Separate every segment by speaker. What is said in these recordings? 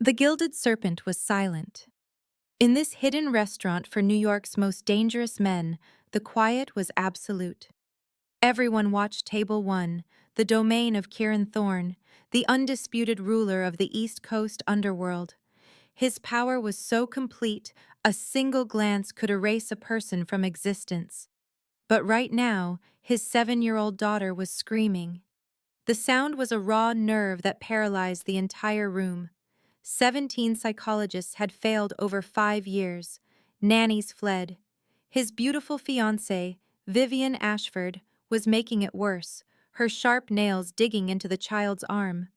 Speaker 1: The Gilded Serpent was silent. In this hidden restaurant for New York's most dangerous men, the quiet was absolute. Everyone watched Table 1, the domain of Kieran Thorne, the undisputed ruler of the East Coast underworld. His power was so complete, a single glance could erase a person from existence. But right now, his 7-year-old daughter was screaming. The sound was a raw nerve that paralyzed the entire room. 17 psychologists had failed over 5 years. Nannies fled. His beautiful fiancée, Vivian Ashford, was making it worse, her sharp nails digging into the child's arm.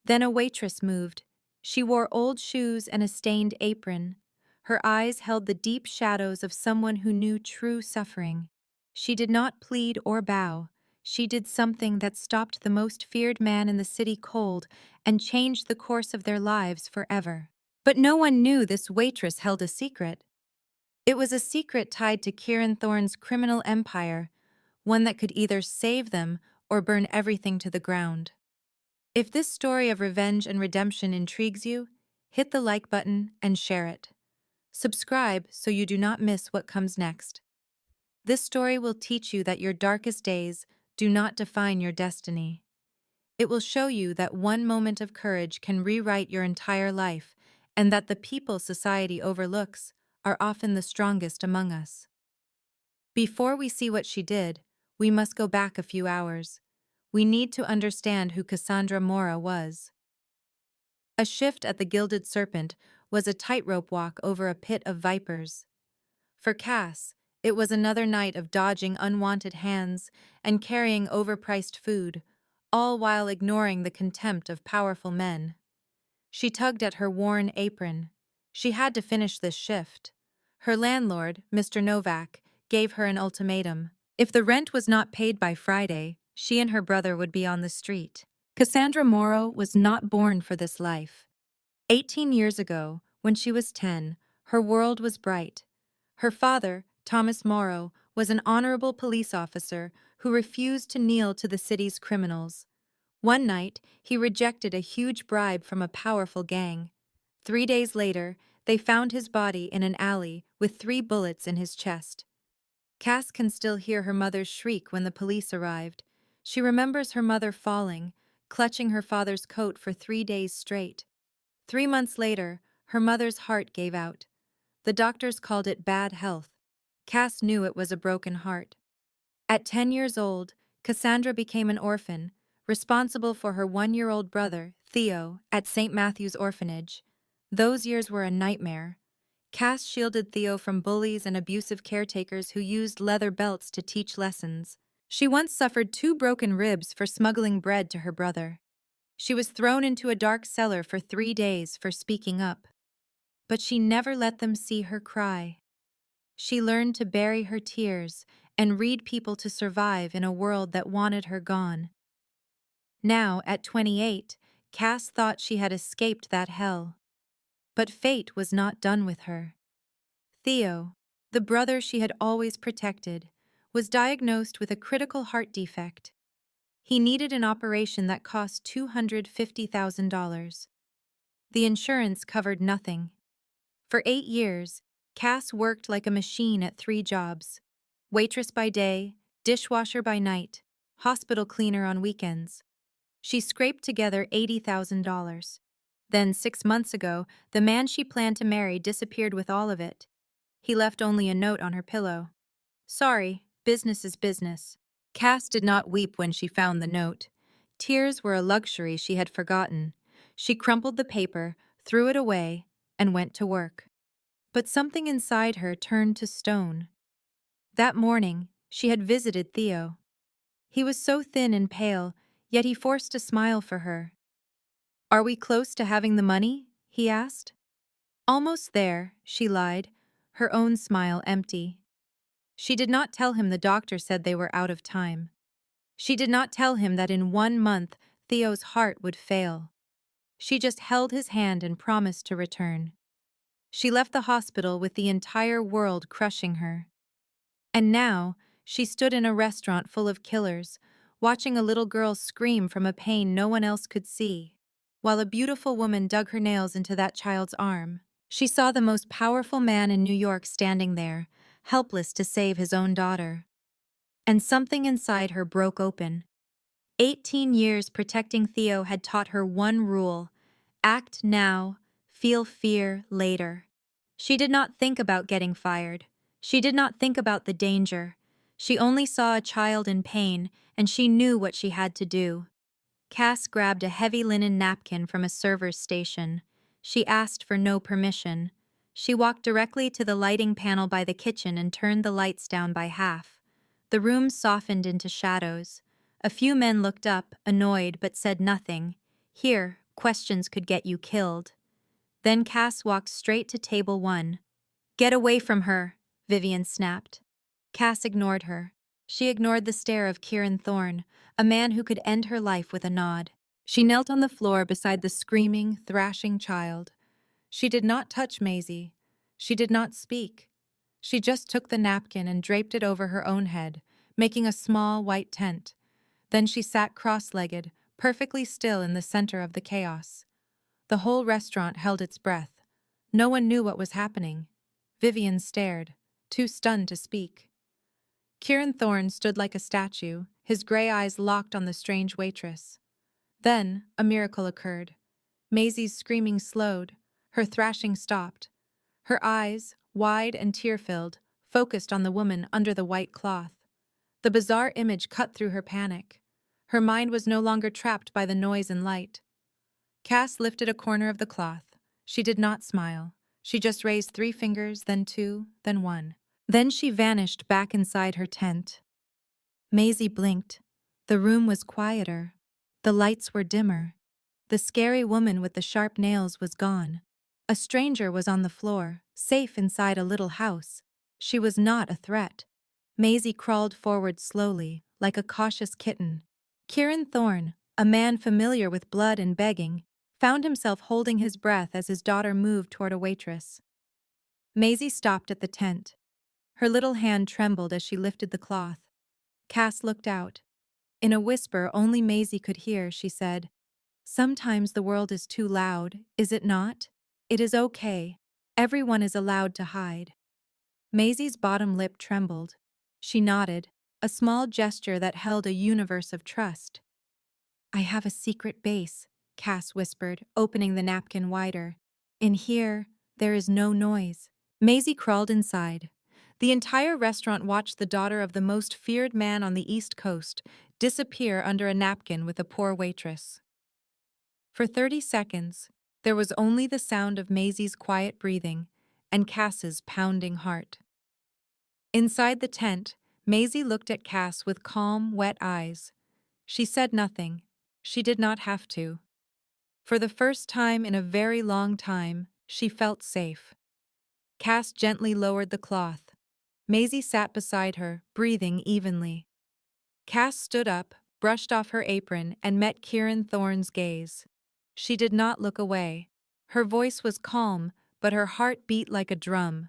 Speaker 1: Then a waitress moved. She wore old shoes and a stained apron. Her eyes held the deep shadows of someone who knew true suffering. She did not plead or bow. She did something that stopped the most feared man in the city cold and changed the course of their lives forever. But no one knew this waitress held a secret. It was a secret tied to Kieran Thorne's criminal empire, one that could either save them or burn everything to the ground. If this story of revenge and redemption intrigues you, hit the like button and share it. Subscribe so you do not miss what comes next. This story will teach you that your darkest days do not define your destiny. It will show you that one moment of courage can rewrite your entire life, and that the people society overlooks are often the strongest among us. Before we see what she did, we must go back a few hours. We need to understand who Cassandra Mora was. A shift at the Gilded Serpent was a tightrope walk over a pit of vipers. For Cass, it was another night of dodging unwanted hands and carrying overpriced food, all while ignoring the contempt of powerful men. She tugged at her worn apron. She had to finish this shift. Her landlord, Mr. Novak, gave her an ultimatum. If the rent was not paid by Friday, she and her brother would be on the street. Cassandra Morrow was not born for this life. 18 years ago, when she was 10, her world was bright. Her father, Thomas Morrow, was an honorable police officer who refused to kneel to the city's criminals. One night, he rejected a huge bribe from a powerful gang. 3 days later, they found his body in an alley with 3 bullets in his chest. Cass can still hear her mother's shriek when the police arrived. She remembers her mother falling, clutching her father's coat for 3 days straight. 3 months later, her mother's heart gave out. The doctors called it bad health. Cass knew it was a broken heart. At 10 years old, Cassandra became an orphan, responsible for her 1-year-old brother, Theo, at St. Matthew's Orphanage. Those years were a nightmare. Cass shielded Theo from bullies and abusive caretakers who used leather belts to teach lessons. She once suffered 2 broken ribs for smuggling bread to her brother. She was thrown into a dark cellar for 3 days for speaking up. But she never let them see her cry. She learned to bury her tears and read people to survive in a world that wanted her gone. Now, at 28, Cass thought she had escaped that hell. But fate was not done with her. Theo, the brother she had always protected, was diagnosed with a critical heart defect. He needed an operation that cost $250,000. The insurance covered nothing. For 8 years, Cass worked like a machine at 3 jobs: waitress by day, dishwasher by night, hospital cleaner on weekends. She scraped together $80,000. Then, 6 months ago, the man she planned to marry disappeared with all of it. He left only a note on her pillow. "Sorry, business is business." Cass did not weep when she found the note. Tears were a luxury she had forgotten. She crumpled the paper, threw it away, and went to work. But something inside her turned to stone. That morning, she had visited Theo. He was so thin and pale, yet he forced a smile for her. "Are we close to having the money?" he asked. "Almost there," she lied, her own smile empty. She did not tell him the doctor said they were out of time. She did not tell him that in 1 month Theo's heart would fail. She just held his hand and promised to return. She left the hospital with the entire world crushing her. And now, she stood in a restaurant full of killers, watching a little girl scream from a pain no one else could see. while a beautiful woman dug her nails into that child's arm. She saw the most powerful man in New York standing there, helpless to save his own daughter. And something inside her broke open. 18 years protecting Theo had taught her one rule: act now, feel fear later. She did not think about getting fired. She did not think about the danger. She only saw a child in pain, and she knew what she had to do. Cass grabbed a heavy linen napkin from a server's station. She asked for no permission. She walked directly to the lighting panel by the kitchen and turned the lights down by half. The room softened into shadows. A few men looked up, annoyed, but said nothing. Here, questions could get you killed. Then Cass walked straight to table 1. "Get away from her," Vivian snapped. Cass ignored her. She ignored the stare of Kieran Thorne, a man who could end her life with a nod. She knelt on the floor beside the screaming, thrashing child. She did not touch Maisie. She did not speak. She just took the napkin and draped it over her own head, making a small white tent. Then she sat cross-legged, perfectly still in the center of the chaos. The whole restaurant held its breath. No one knew what was happening. Vivian stared, too stunned to speak. Kieran Thorne stood like a statue, his gray eyes locked on the strange waitress. Then, a miracle occurred. Maisie's screaming slowed. Her thrashing stopped. Her eyes, wide and tear-filled, focused on the woman under the white cloth. The bizarre image cut through her panic. Her mind was no longer trapped by the noise and light. Cass lifted a corner of the cloth. She did not smile. She just raised 3 fingers, then 2, then 1. Then she vanished back inside her tent. Maisie blinked. The room was quieter. The lights were dimmer. The scary woman with the sharp nails was gone. A stranger was on the floor, safe inside a little house. She was not a threat. Maisie crawled forward slowly, like a cautious kitten. Kieran Thorne, a man familiar with blood and begging, found himself holding his breath as his daughter moved toward a waitress. Maisie stopped at the tent. Her little hand trembled as she lifted the cloth. Cass looked out. In a whisper only Maisie could hear, she said, "Sometimes the world is too loud, is it not? It is okay. Everyone is allowed to hide." Maisie's bottom lip trembled. She nodded, a small gesture that held a universe of trust. "I have a secret base," Cass whispered, opening the napkin wider. "In here, there is no noise." Maisie crawled inside. The entire restaurant watched the daughter of the most feared man on the East Coast disappear under a napkin with a poor waitress. For 30 seconds, there was only the sound of Maisie's quiet breathing and Cass's pounding heart. Inside the tent, Maisie looked at Cass with calm, wet eyes. She said nothing. She did not have to. For the first time in a very long time, she felt safe. Cass gently lowered the cloth. Maisie sat beside her, breathing evenly. Cass stood up, brushed off her apron, and met Kieran Thorne's gaze. She did not look away. Her voice was calm, but her heart beat like a drum.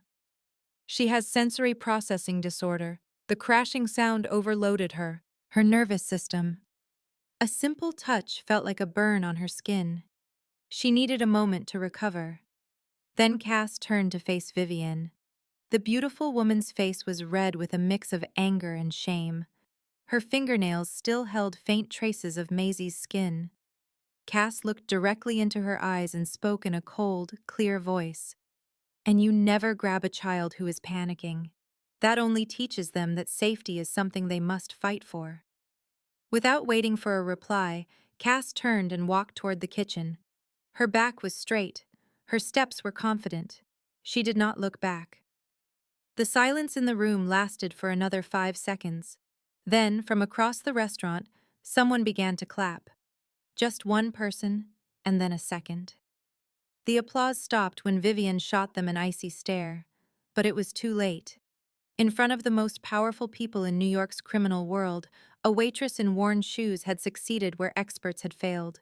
Speaker 1: "She has sensory processing disorder." The crashing sound overloaded her nervous system. A simple touch felt like a burn on her skin. She needed a moment to recover. Then Cass turned to face Vivian. The beautiful woman's face was red with a mix of anger and shame. Her fingernails still held faint traces of Maisie's skin. Cass looked directly into her eyes and spoke in a cold, clear voice. "And you never grab a child who is panicking. That only teaches them that safety is something they must fight for." Without waiting for a reply, Cass turned and walked toward the kitchen. Her back was straight. Her steps were confident. She did not look back. The silence in the room lasted for another 5 seconds. Then, from across the restaurant, someone began to clap. Just one person, and then a second. The applause stopped when Vivian shot them an icy stare. But it was too late. In front of the most powerful people in New York's criminal world, a waitress in worn shoes had succeeded where experts had failed.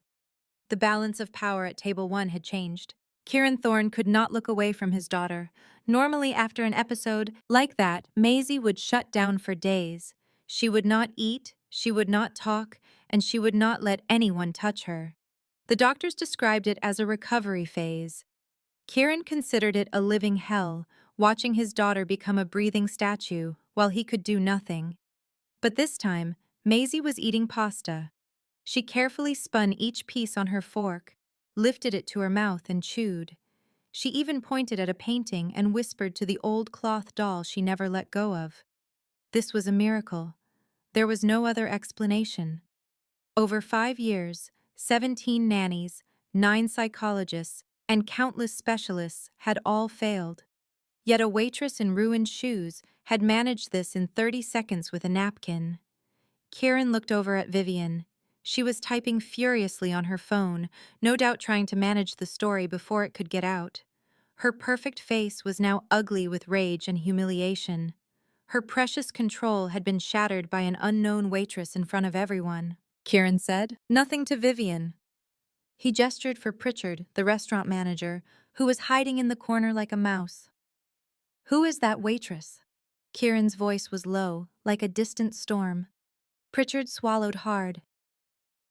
Speaker 1: The balance of power at table 1 had changed. Kieran Thorne could not look away from his daughter. Normally, after an episode like that, Maisie would shut down for days. She would not eat, she would not talk, and she would not let anyone touch her. The doctors described it as a recovery phase. Kieran considered it a living hell, watching his daughter become a breathing statue while he could do nothing. But this time, Maisie was eating pasta. She carefully spun each piece on her fork, lifted it to her mouth and chewed. She even pointed at a painting and whispered to the old cloth doll she never let go of. This was a miracle. There was no other explanation. Over 5 years, 17 nannies, 9 psychologists, and countless specialists had all failed. Yet a waitress in ruined shoes had managed this in 30 seconds with a napkin. Kieran looked over at Vivian. She was typing furiously on her phone, no doubt trying to manage the story before it could get out. Her perfect face was now ugly with rage and humiliation. Her precious control had been shattered by an unknown waitress in front of everyone. Kieran said, "Nothing to Vivian." He gestured for Pritchard, the restaurant manager, who was hiding in the corner like a mouse. "Who is that waitress?" Kieran's voice was low, like a distant storm. Pritchard swallowed hard.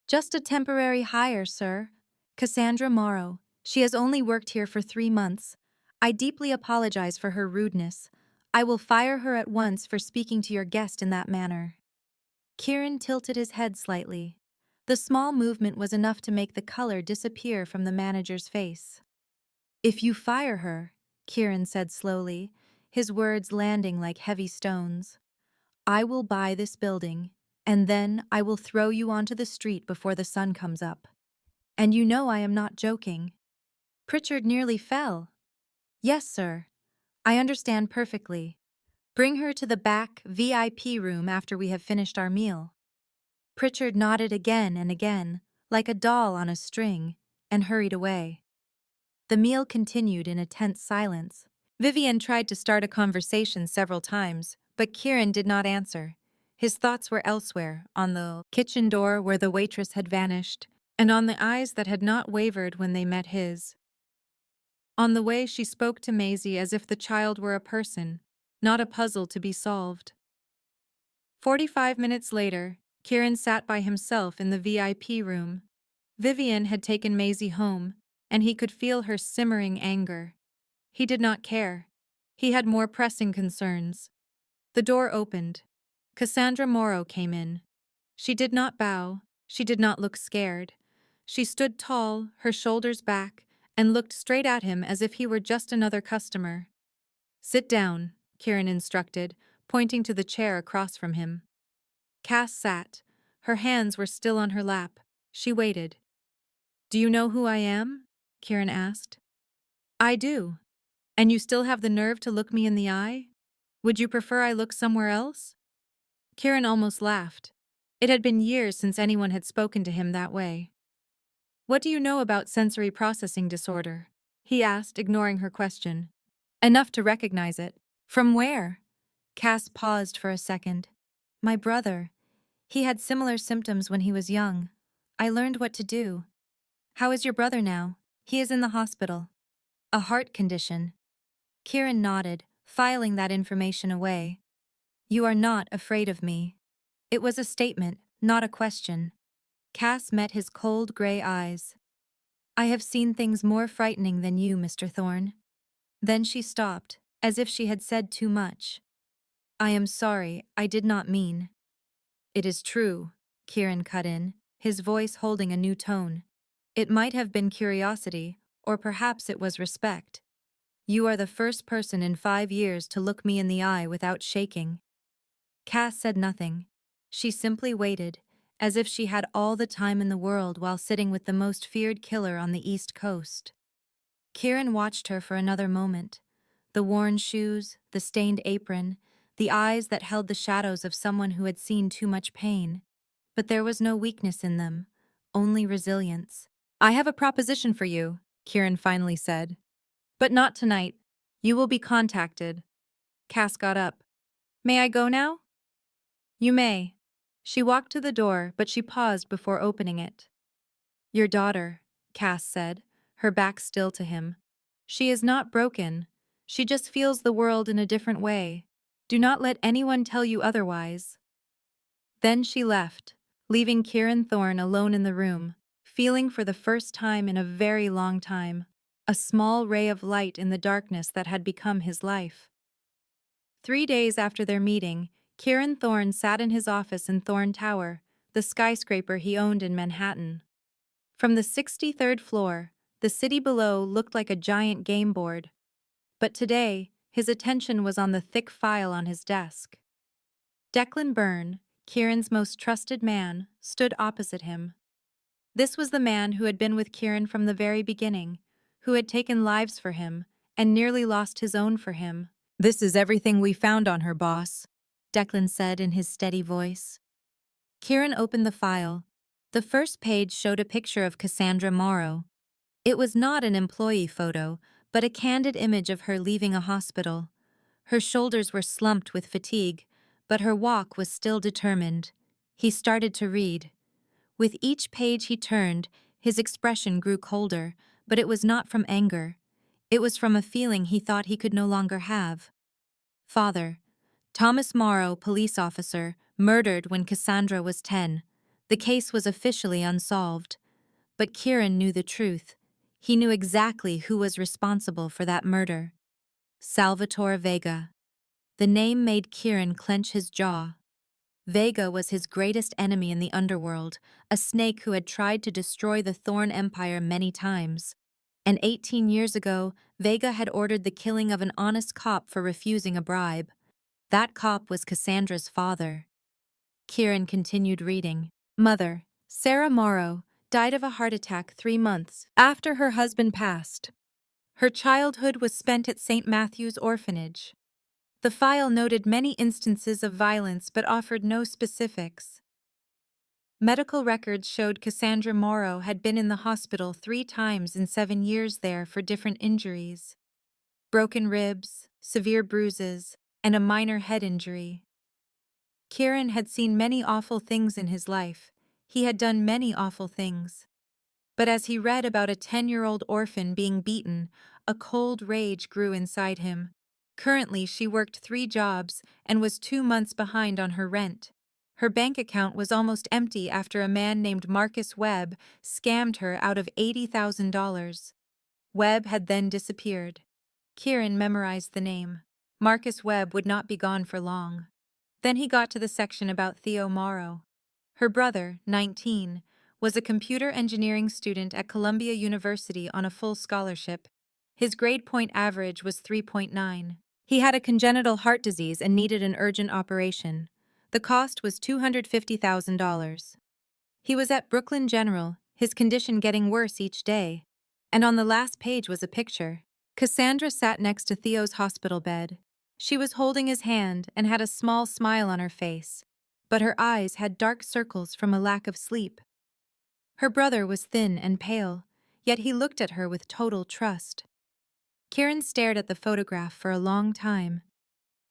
Speaker 1: "Just a temporary hire, sir. Cassandra Morrow. She has only worked here for 3 months. I deeply apologize for her rudeness. I will fire her at once for speaking to your guest in that manner." Kieran tilted his head slightly. The small movement was enough to make the color disappear from the manager's face. "If you fire her," Kieran said slowly, his words landing like heavy stones, "I will buy this building, and then I will throw you onto the street before the sun comes up. And you know I am not joking." Pritchard nearly fell. "Yes, sir. I understand perfectly. Bring her to the back VIP room after we have finished our meal." Pritchard nodded again and again, like a doll on a string, and hurried away. The meal continued in a tense silence. Vivian tried to start a conversation several times, but Kieran did not answer. His thoughts were elsewhere, on the kitchen door where the waitress had vanished, and on the eyes that had not wavered when they met his. On the way she spoke to Maisie as if the child were a person, not a puzzle to be solved. 45 minutes later, Kieran sat by himself in the VIP room. Vivian had taken Maisie home, and he could feel her simmering anger. He did not care. He had more pressing concerns. The door opened. Cassandra Morrow came in. She did not bow. She did not look scared. She stood tall, her shoulders back, and looked straight at him as if he were just another customer. "Sit down," Kieran instructed, pointing to the chair across from him. Cass sat. Her hands were still on her lap. She waited. "Do you know who I am?" Kieran asked. "I do. And you still have the nerve to look me in the eye? Would you prefer I look somewhere else?" Kieran almost laughed. It had been years since anyone had spoken to him that way. "What do you know about sensory processing disorder?" he asked, ignoring her question. "Enough to recognize it." "From where?" Cass paused for a second. "My brother. He had similar symptoms when he was young. I learned what to do." "How is your brother now?" "He is in the hospital." "A heart condition." Kieran nodded, filing that information away. "You are not afraid of me." It was a statement, not a question. Cass met his cold gray eyes. "I have seen things more frightening than you, Mr. Thorne." Then she stopped, as if she had said too much. "I am sorry, I did not mean." "It is true," Kieran cut in, his voice holding a new tone. "It might have been curiosity, or perhaps it was respect. You are the first person in 5 years to look me in the eye without shaking." Cass said nothing. She simply waited, as if she had all the time in the world while sitting with the most feared killer on the East Coast. Kieran watched her for another moment. The worn shoes, the stained apron, the eyes that held the shadows of someone who had seen too much pain. But there was no weakness in them, only resilience. "I have a proposition for you," Kieran finally said. "But not tonight. You will be contacted." Cass got up. "May I go now?" "You may." She walked to the door, but she paused before opening it. "Your daughter," Cass said, her back still to him. "She is not broken. She just feels the world in a different way. Do not let anyone tell you otherwise." Then she left, leaving Kieran Thorne alone in the room, feeling for the first time in a very long time a small ray of light in the darkness that had become his life. 3 days after their meeting, Kieran Thorne sat in his office in Thorne Tower, the skyscraper he owned in Manhattan. From the 63rd floor, the city below looked like a giant game board. But today, his attention was on the thick file on his desk. Declan Byrne, Kieran's most trusted man, stood opposite him. This was the man who had been with Kieran from the very beginning, who had taken lives for him, and nearly lost his own for him. "This is everything we found on her, boss," Declan said in his steady voice. Kieran opened the file. The first page showed a picture of Cassandra Morrow. It was not an employee photo, but a candid image of her leaving a hospital. Her shoulders were slumped with fatigue, but her walk was still determined. He started to read. With each page he turned, his expression grew colder, but it was not from anger. It was from a feeling he thought he could no longer have. Father. Thomas Morrow, police officer, murdered when Cassandra was 10. The case was officially unsolved. But Kieran knew the truth. He knew exactly who was responsible for that murder. Salvatore Vega. The name made Kieran clench his jaw. Vega was his greatest enemy in the underworld, a snake who had tried to destroy the Thorne Empire many times. And 18 years ago, Vega had ordered the killing of an honest cop for refusing a bribe. That cop was Cassandra's father. Kieran continued reading. Mother, Sarah Morrow, died of a heart attack 3 months after her husband passed. Her childhood was spent at St. Matthew's Orphanage. The file noted many instances of violence but offered no specifics. Medical records showed Cassandra Morrow had been in the hospital 3 times in 7 years there for different injuries. Broken ribs, severe bruises, and a minor head injury. Kieran had seen many awful things in his life. He had done many awful things. But as he read about a 10-year-old orphan being beaten, a cold rage grew inside him. Currently, she worked 3 jobs and was 2 months behind on her rent. Her bank account was almost empty after a man named Marcus Webb scammed her out of $80,000. Webb had then disappeared. Kieran memorized the name. Marcus Webb would not be gone for long. Then he got to the section about Theo Morrow. Her brother, 19, was a computer engineering student at Columbia University on a full scholarship. His grade point average was 3.9. He had a congenital heart disease and needed an urgent operation. The cost was $250,000. He was at Brooklyn General, his condition getting worse each day. And on the last page was a picture. Cassandra sat next to Theo's hospital bed. She was holding his hand and had a small smile on her face, but her eyes had dark circles from a lack of sleep. Her brother was thin and pale, yet he looked at her with total trust. Kieran stared at the photograph for a long time.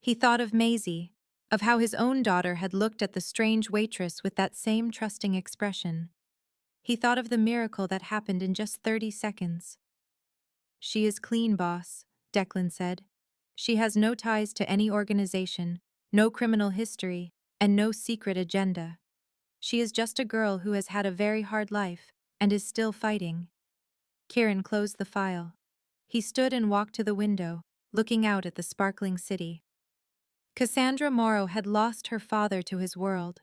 Speaker 1: He thought of Maisie, of how his own daughter had looked at the strange waitress with that same trusting expression. He thought of the miracle that happened in just 30 seconds. "She is clean, boss," Declan said. "She has no ties to any organization, no criminal history, and no secret agenda. She is just a girl who has had a very hard life and is still fighting." Kieran closed the file. He stood and walked to the window, looking out at the sparkling city. Cassandra Morrow had lost her father to his world.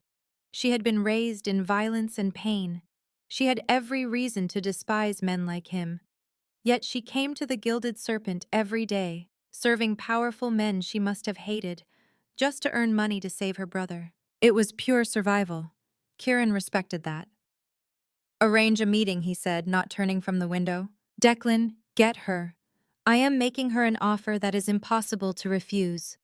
Speaker 1: She had been raised in violence and pain. She had every reason to despise men like him. Yet she came to the Gilded Serpent every day, serving powerful men she must have hated, just to earn money to save her brother. It was pure survival. Kieran respected that. "Arrange a meeting," he said, not turning from the window. "Declan, get her. I am making her an offer that is impossible to refuse."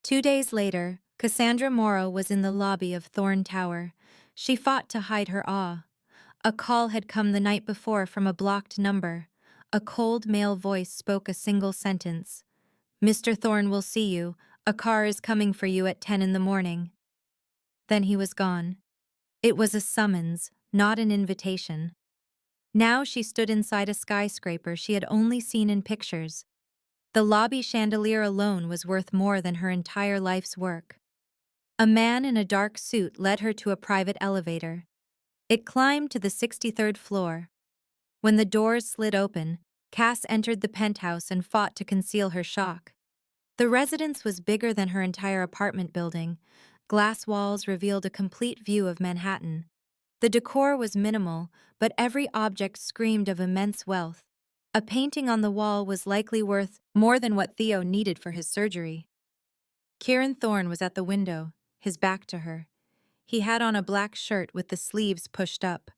Speaker 1: 2 days later, Cassandra Morrow was in the lobby of Thorne Tower. She fought to hide her awe. A call had come the night before from a blocked number. A cold male voice spoke a single sentence. "Mr. Thorne will see you. A car is coming for you at 10 in the morning." Then he was gone. It was a summons, not an invitation. Now she stood inside a skyscraper she had only seen in pictures. The lobby chandelier alone was worth more than her entire life's work. A man in a dark suit led her to a private elevator. It climbed to the 63rd floor. When the doors slid open, Cass entered the penthouse and fought to conceal her shock. The residence was bigger than her entire apartment building. Glass walls revealed a complete view of Manhattan. The decor was minimal, but every object screamed of immense wealth. A painting on the wall was likely worth more than what Theo needed for his surgery. Kieran Thorne was at the window, his back to her. He had on a black shirt with the sleeves pushed up.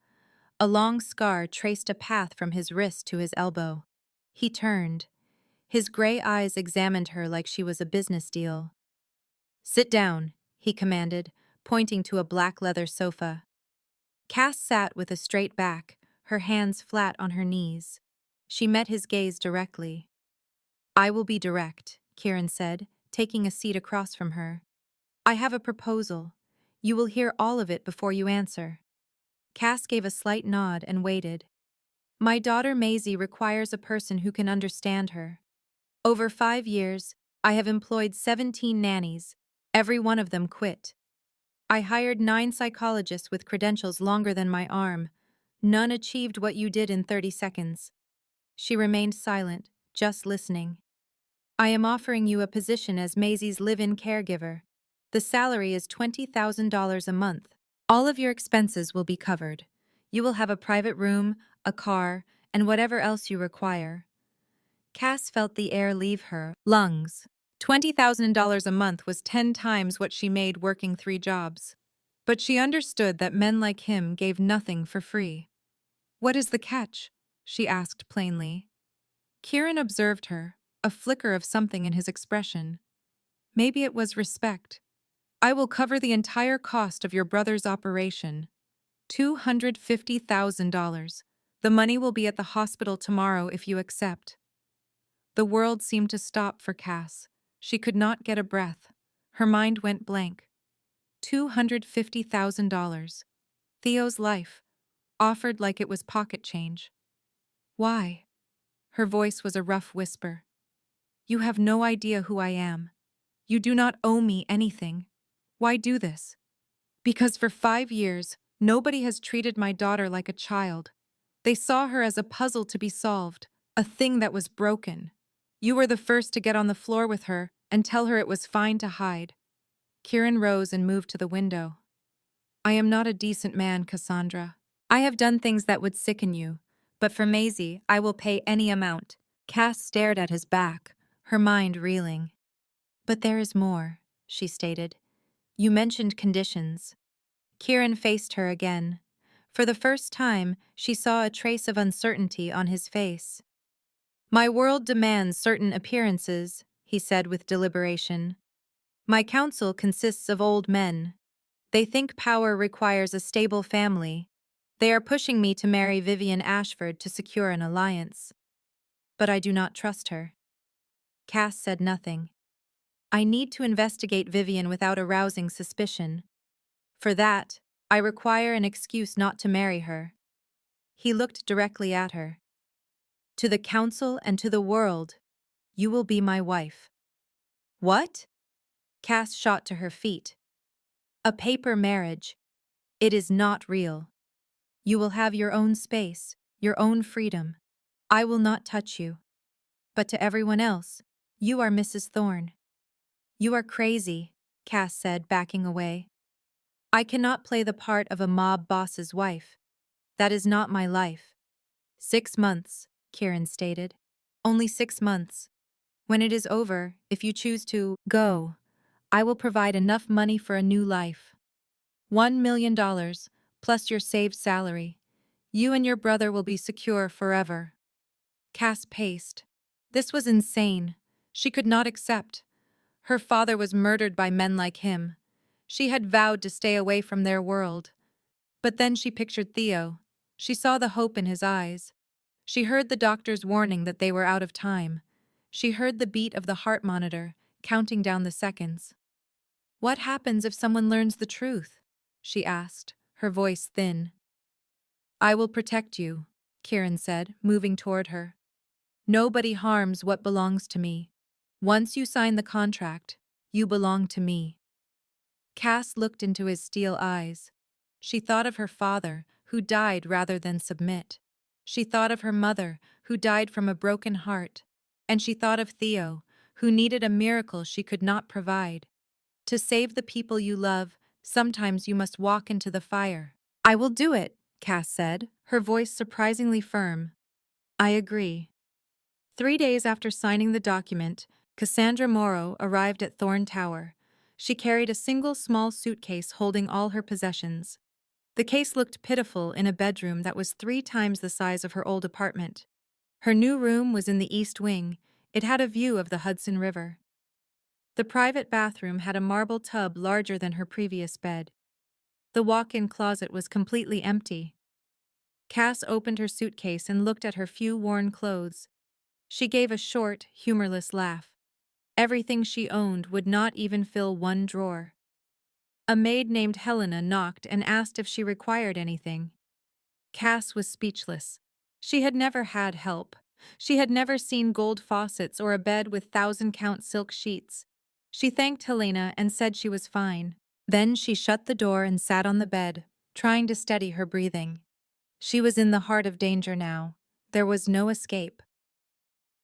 Speaker 1: A long scar traced a path from his wrist to his elbow. He turned. His gray eyes examined her like she was a business deal. "Sit down," he commanded, pointing to a black leather sofa. Cass sat with a straight back, her hands flat on her knees. She met his gaze directly. "I will be direct," Kieran said, taking a seat across from her. "I have a proposal. You will hear all of it before you answer." Cass gave a slight nod and waited. "My daughter Maisie requires a person who can understand her. Over 5 years, I have employed 17 nannies. Every one of them quit. I hired 9 psychologists with credentials longer than my arm. None achieved what you did in 30 seconds." She remained silent, just listening. "I am offering you a position as Maisie's live-in caregiver. The salary is $20,000 a month. All of your expenses will be covered. You will have a private room, a car, and whatever else you require." Cass felt the air leave her lungs. $20,000 a month was 10 times what she made working 3 jobs. But she understood that men like him gave nothing for free. "What is the catch?" she asked plainly. Kieran observed her, a flicker of something in his expression. "Maybe it was respect. I will cover the entire cost of your brother's operation. $250,000. The money will be at the hospital tomorrow if you accept." The world seemed to stop for Cass. She could not get a breath. Her mind went blank. $250,000. Theo's life, offered like it was pocket change. "Why?" Her voice was a rough whisper. "You have no idea who I am. You do not owe me anything. Why do this?" "Because for 5 years, nobody has treated my daughter like a child. They saw her as a puzzle to be solved, a thing that was broken. You were the first to get on the floor with her and tell her it was fine to hide." Kieran rose and moved to the window. "I am not a decent man, Cassandra. I have done things that would sicken you, but for Maisie, I will pay any amount." Cass stared at his back, her mind reeling. "But there is more," she stated. "You mentioned conditions." Kieran faced her again. For the first time, she saw a trace of uncertainty on his face. "My world demands certain appearances," he said with deliberation. "My council consists of old men. They think power requires a stable family. They are pushing me to marry Vivian Ashford to secure an alliance. But I do not trust her." Cass said nothing. "I need to investigate Vivian without arousing suspicion. For that, I require an excuse not to marry her." He looked directly at her. "To the council and to the world, you will be my wife." "What?" Cass shot to her feet. "A paper marriage. It is not real. You will have your own space, your own freedom. I will not touch you. But to everyone else, you are Mrs. Thorne." "You are crazy," Cass said, backing away. "I cannot play the part of a mob boss's wife. That is not my life." 6 months, Kieran stated. "Only 6 months. When it is over, if you choose to go, I will provide enough money for a new life. $1 million, plus your saved salary. You and your brother will be secure forever." Cass paced. This was insane. She could not accept. Her father was murdered by men like him. She had vowed to stay away from their world. But then she pictured Theo. She saw the hope in his eyes. She heard the doctor's warning that they were out of time. She heard the beat of the heart monitor, counting down the seconds. "What happens if someone learns the truth?" she asked, her voice thin. "I will protect you," Kieran said, moving toward her. "Nobody harms what belongs to me. Once you sign the contract, you belong to me." Cass looked into his steel eyes. She thought of her father, who died rather than submit. She thought of her mother, who died from a broken heart. And she thought of Theo, who needed a miracle she could not provide. To save the people you love, sometimes you must walk into the fire. I will do it, Cass said, her voice surprisingly firm. I agree. 3 days after signing the document, Cassandra Morrow arrived at Thorn Tower. She carried a single small suitcase holding all her possessions. The case looked pitiful in a bedroom that was 3 times the size of her old apartment. Her new room was in the east wing. It had a view of the Hudson River. The private bathroom had a marble tub larger than her previous bed. The walk-in closet was completely empty. Cass opened her suitcase and looked at her few worn clothes. She gave a short, humorless laugh. Everything she owned would not even fill one drawer. A maid named Helena knocked and asked if she required anything. Cass was speechless. She had never had help. She had never seen gold faucets or a bed with 1,000-count silk sheets. She thanked Helena and said she was fine. Then she shut the door and sat on the bed, trying to steady her breathing. She was in the heart of danger now. There was no escape.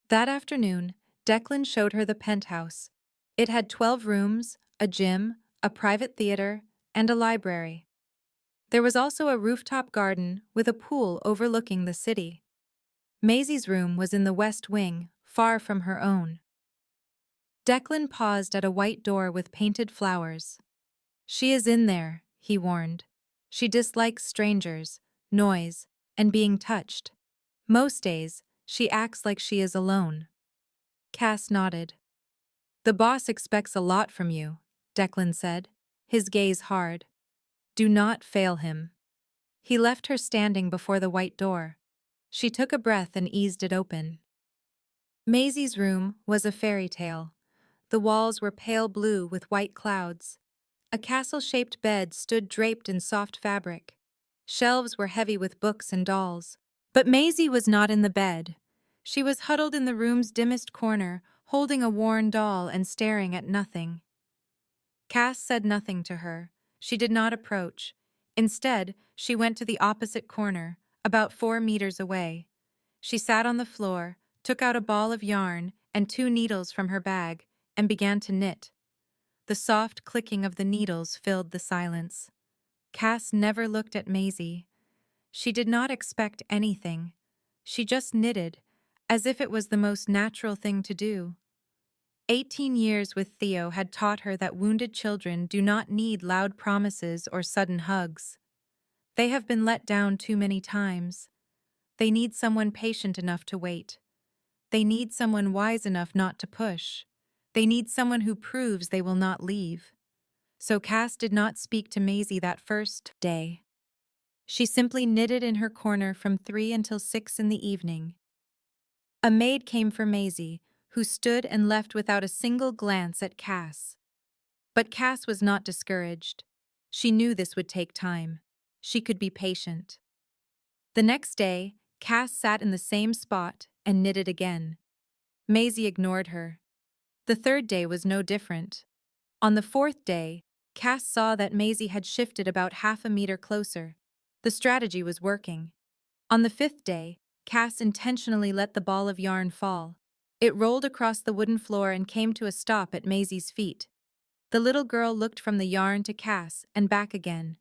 Speaker 1: That afternoon, Declan showed her the penthouse. It had 12 rooms, a gym, a private theater, and a library. There was also a rooftop garden with a pool overlooking the city. Maisie's room was in the west wing, far from her own. Declan paused at a white door with painted flowers. She is in there, he warned. She dislikes strangers, noise, and being touched. Most days, she acts like she is alone. Cass nodded. The boss expects a lot from you, Declan said, his gaze hard. Do not fail him. He left her standing before the white door. She took a breath and eased it open. Maisie's room was a fairy tale. The walls were pale blue with white clouds. A castle-shaped bed stood draped in soft fabric. Shelves were heavy with books and dolls. But Maisie was not in the bed. She was huddled in the room's dimmest corner, holding a worn doll and staring at nothing. Cass said nothing to her. She did not approach. Instead, she went to the opposite corner, about 4 meters away. She sat on the floor, took out a ball of yarn and 2 needles from her bag, and began to knit. The soft clicking of the needles filled the silence. Cass never looked at Maisie. She did not expect anything. She just knitted, as if it was the most natural thing to do. 18 years with Theo had taught her that wounded children do not need loud promises or sudden hugs. They have been let down too many times. They need someone patient enough to wait. They need someone wise enough not to push. They need someone who proves they will not leave. So Cass did not speak to Maisie that first day. She simply knitted in her corner from 3 until 6 in the evening. A maid came for Maisie, who stood and left without a single glance at Cass. But Cass was not discouraged. She knew this would take time. She could be patient. The next day, Cass sat in the same spot and knitted again. Maisie ignored her. The third day was no different. On the fourth day, Cass saw that Maisie had shifted about half a meter closer. The strategy was working. On the fifth day, Cass intentionally let the ball of yarn fall. It rolled across the wooden floor and came to a stop at Maisie's feet. The little girl looked from the yarn to Cass and back again.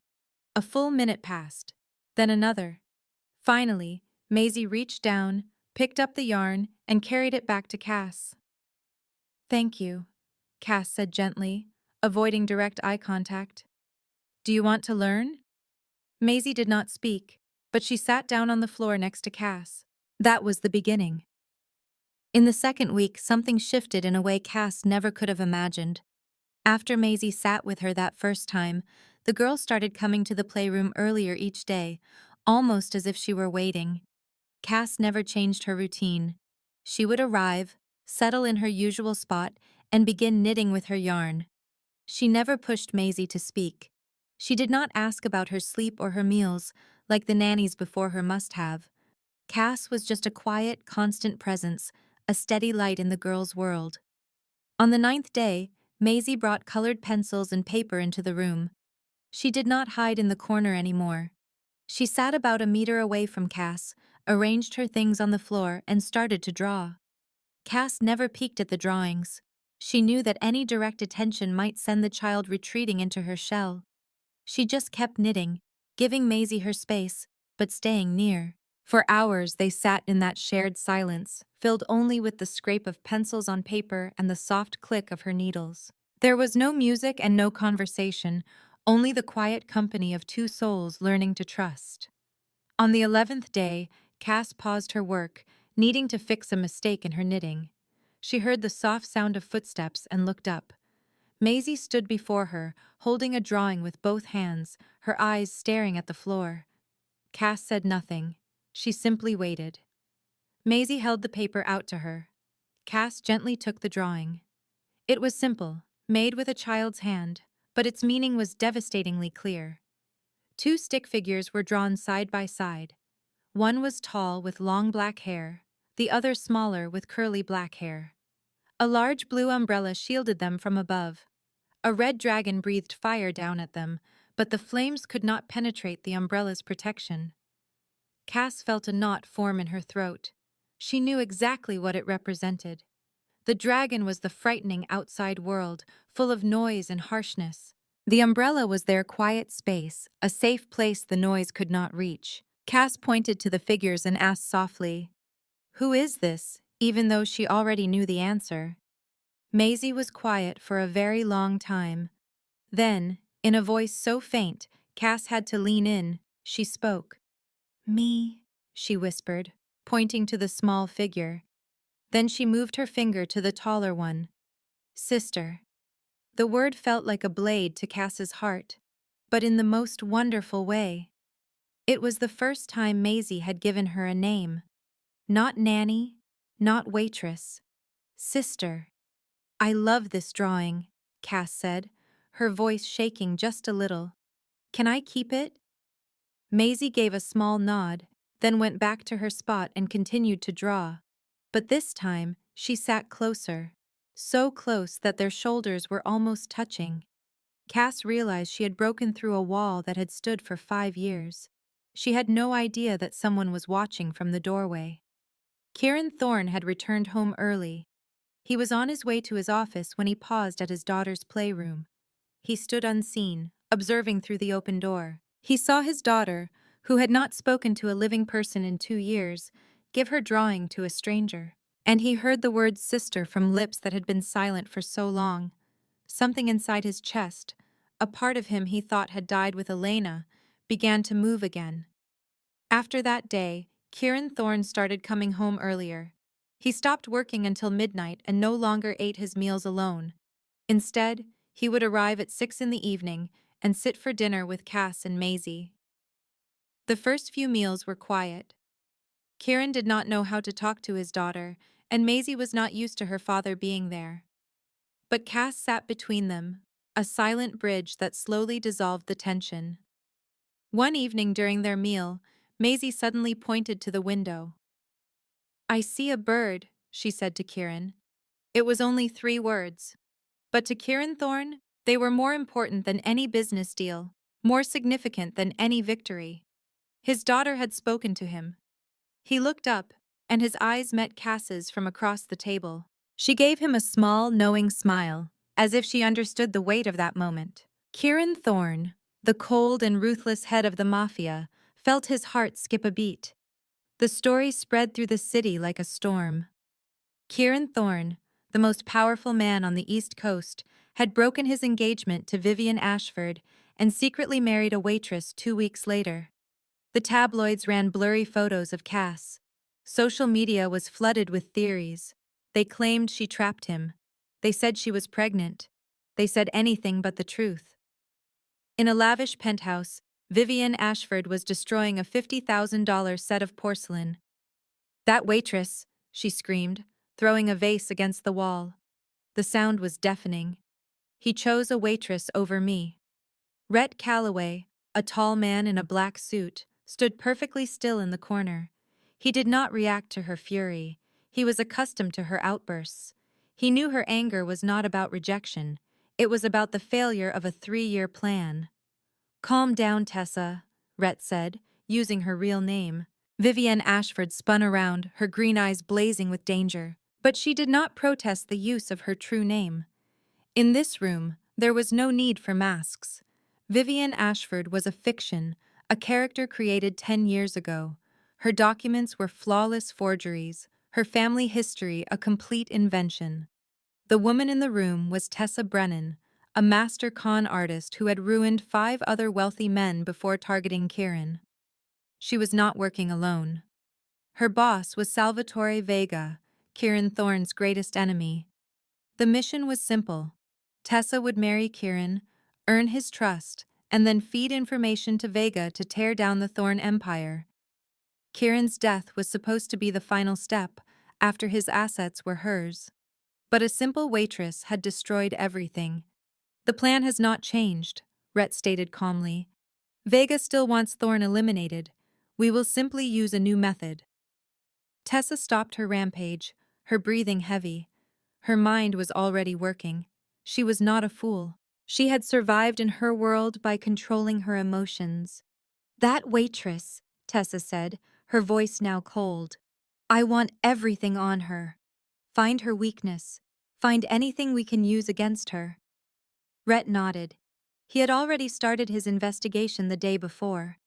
Speaker 1: A full minute passed, then another. Finally, Maisie reached down, picked up the yarn, and carried it back to Cass. Thank you, Cass said gently, avoiding direct eye contact. Do you want to learn? Maisie did not speak, but she sat down on the floor next to Cass. That was the beginning. In the second week, something shifted in a way Cass never could have imagined. After Maisie sat with her that first time, the girl started coming to the playroom earlier each day, almost as if she were waiting. Cass never changed her routine. She would arrive, settle in her usual spot, and begin knitting with her yarn. She never pushed Maisie to speak. She did not ask about her sleep or her meals, like the nannies before her must have. Cass was just a quiet, constant presence, a steady light in the girl's world. On the 9th day, Maisie brought colored pencils and paper into the room. She did not hide in the corner anymore. She sat about a meter away from Cass, arranged her things on the floor, and started to draw. Cass never peeked at the drawings. She knew that any direct attention might send the child retreating into her shell. She just kept knitting, giving Maisie her space, but staying near. For hours they sat in that shared silence, filled only with the scrape of pencils on paper and the soft click of her needles. There was no music and no conversation, only the quiet company of two souls learning to trust. On the 11th day, Cass paused her work, needing to fix a mistake in her knitting. She heard the soft sound of footsteps and looked up. Maisie stood before her, holding a drawing with both hands, her eyes staring at the floor. Cass said nothing. She simply waited. Maisie held the paper out to her. Cass gently took the drawing. It was simple, made with a child's hand, but its meaning was devastatingly clear. Two stick figures were drawn side by side. One was tall with long black hair, the other smaller with curly black hair. A large blue umbrella shielded them from above. A red dragon breathed fire down at them, but the flames could not penetrate the umbrella's protection. Cass felt a knot form in her throat. She knew exactly what it represented. The dragon was the frightening outside world, full of noise and harshness. The umbrella was their quiet space, a safe place the noise could not reach. Cass pointed to the figures and asked softly, "Who is this?" even though she already knew the answer. Maisie was quiet for a very long time. Then, in a voice so faint, Cass had to lean in, she spoke. "Me," she whispered, pointing to the small figure. Then she moved her finger to the taller one. "Sister." The word felt like a blade to Cass's heart, but in the most wonderful way. It was the first time Maisie had given her a name. Not nanny, not waitress. Sister. "I love this drawing," Cass said, her voice shaking just a little. "Can I keep it?" Maisie gave a small nod, then went back to her spot and continued to draw. But this time, she sat closer, so close that their shoulders were almost touching. Cass realized she had broken through a wall that had stood for 5 years. She had no idea that someone was watching from the doorway. Kieran Thorne had returned home early. He was on his way to his office when he paused at his daughter's playroom. He stood unseen, observing through the open door. He saw his daughter, who had not spoken to a living person in 2 years, give her drawing to a stranger. And he heard the word sister from lips that had been silent for so long. Something inside his chest, a part of him he thought had died with Elena, began to move again. After that day, Kieran Thorne started coming home earlier. He stopped working until midnight and no longer ate his meals alone. Instead, he would arrive at 6 in the evening and sit for dinner with Cass and Maisie. The first few meals were quiet. Kieran did not know how to talk to his daughter, and Maisie was not used to her father being there. But Cass sat between them, a silent bridge that slowly dissolved the tension. One evening during their meal, Maisie suddenly pointed to the window. "I see a bird," she said to Kieran. It was only 3 words. But to Kieran Thorne, they were more important than any business deal, more significant than any victory. His daughter had spoken to him. He looked up, and his eyes met Cass's from across the table. She gave him a small, knowing smile, as if she understood the weight of that moment. Kieran Thorne, the cold and ruthless head of the Mafia, felt his heart skip a beat. The story spread through the city like a storm. Kieran Thorne, the most powerful man on the East Coast, had broken his engagement to Vivian Ashford and secretly married a waitress 2 weeks later. The tabloids ran blurry photos of Cass. Social media was flooded with theories. They claimed she trapped him. They said she was pregnant. They said anything but the truth. In a lavish penthouse, Vivian Ashford was destroying a $50,000 set of porcelain. "That waitress," she screamed, throwing a vase against the wall. The sound was deafening. "He chose a waitress over me." Rhett Calloway, a tall man in a black suit, stood perfectly still in the corner. He did not react to her fury. He was accustomed to her outbursts. He knew her anger was not about rejection. It was about the failure of a 3-year plan. "Calm down, Tessa," Rhett said. using her real name. Vivienne Ashford spun around, her green eyes blazing with danger. But she did not protest the use of her true name. In this room, there was no need for masks. Vivienne Ashford was a fiction, a character created 10 years ago. Her documents were flawless forgeries, her family history a complete invention. The woman in the room was Tessa Brennan, a master con artist who had ruined 5 other wealthy men before targeting Kieran. She was not working alone. Her boss was Salvatore Vega, Kieran Thorne's greatest enemy. The mission was simple. Tessa would marry Kieran, earn his trust, and then feed information to Vega to tear down the Thorne empire. Kieran's death was supposed to be the final step, after his assets were hers. But a simple waitress had destroyed everything. The plan has not changed, Rhett stated calmly. Vega still wants Thorne eliminated. We will simply use a new method. Tessa stopped her rampage, her breathing heavy. Her mind was already working. She was not a fool. She had survived in her world by controlling her emotions. That waitress, Tessa said, her voice now cold. I want everything on her. Find her weakness. Find anything we can use against her. Rhett nodded. He had already started his investigation the day before.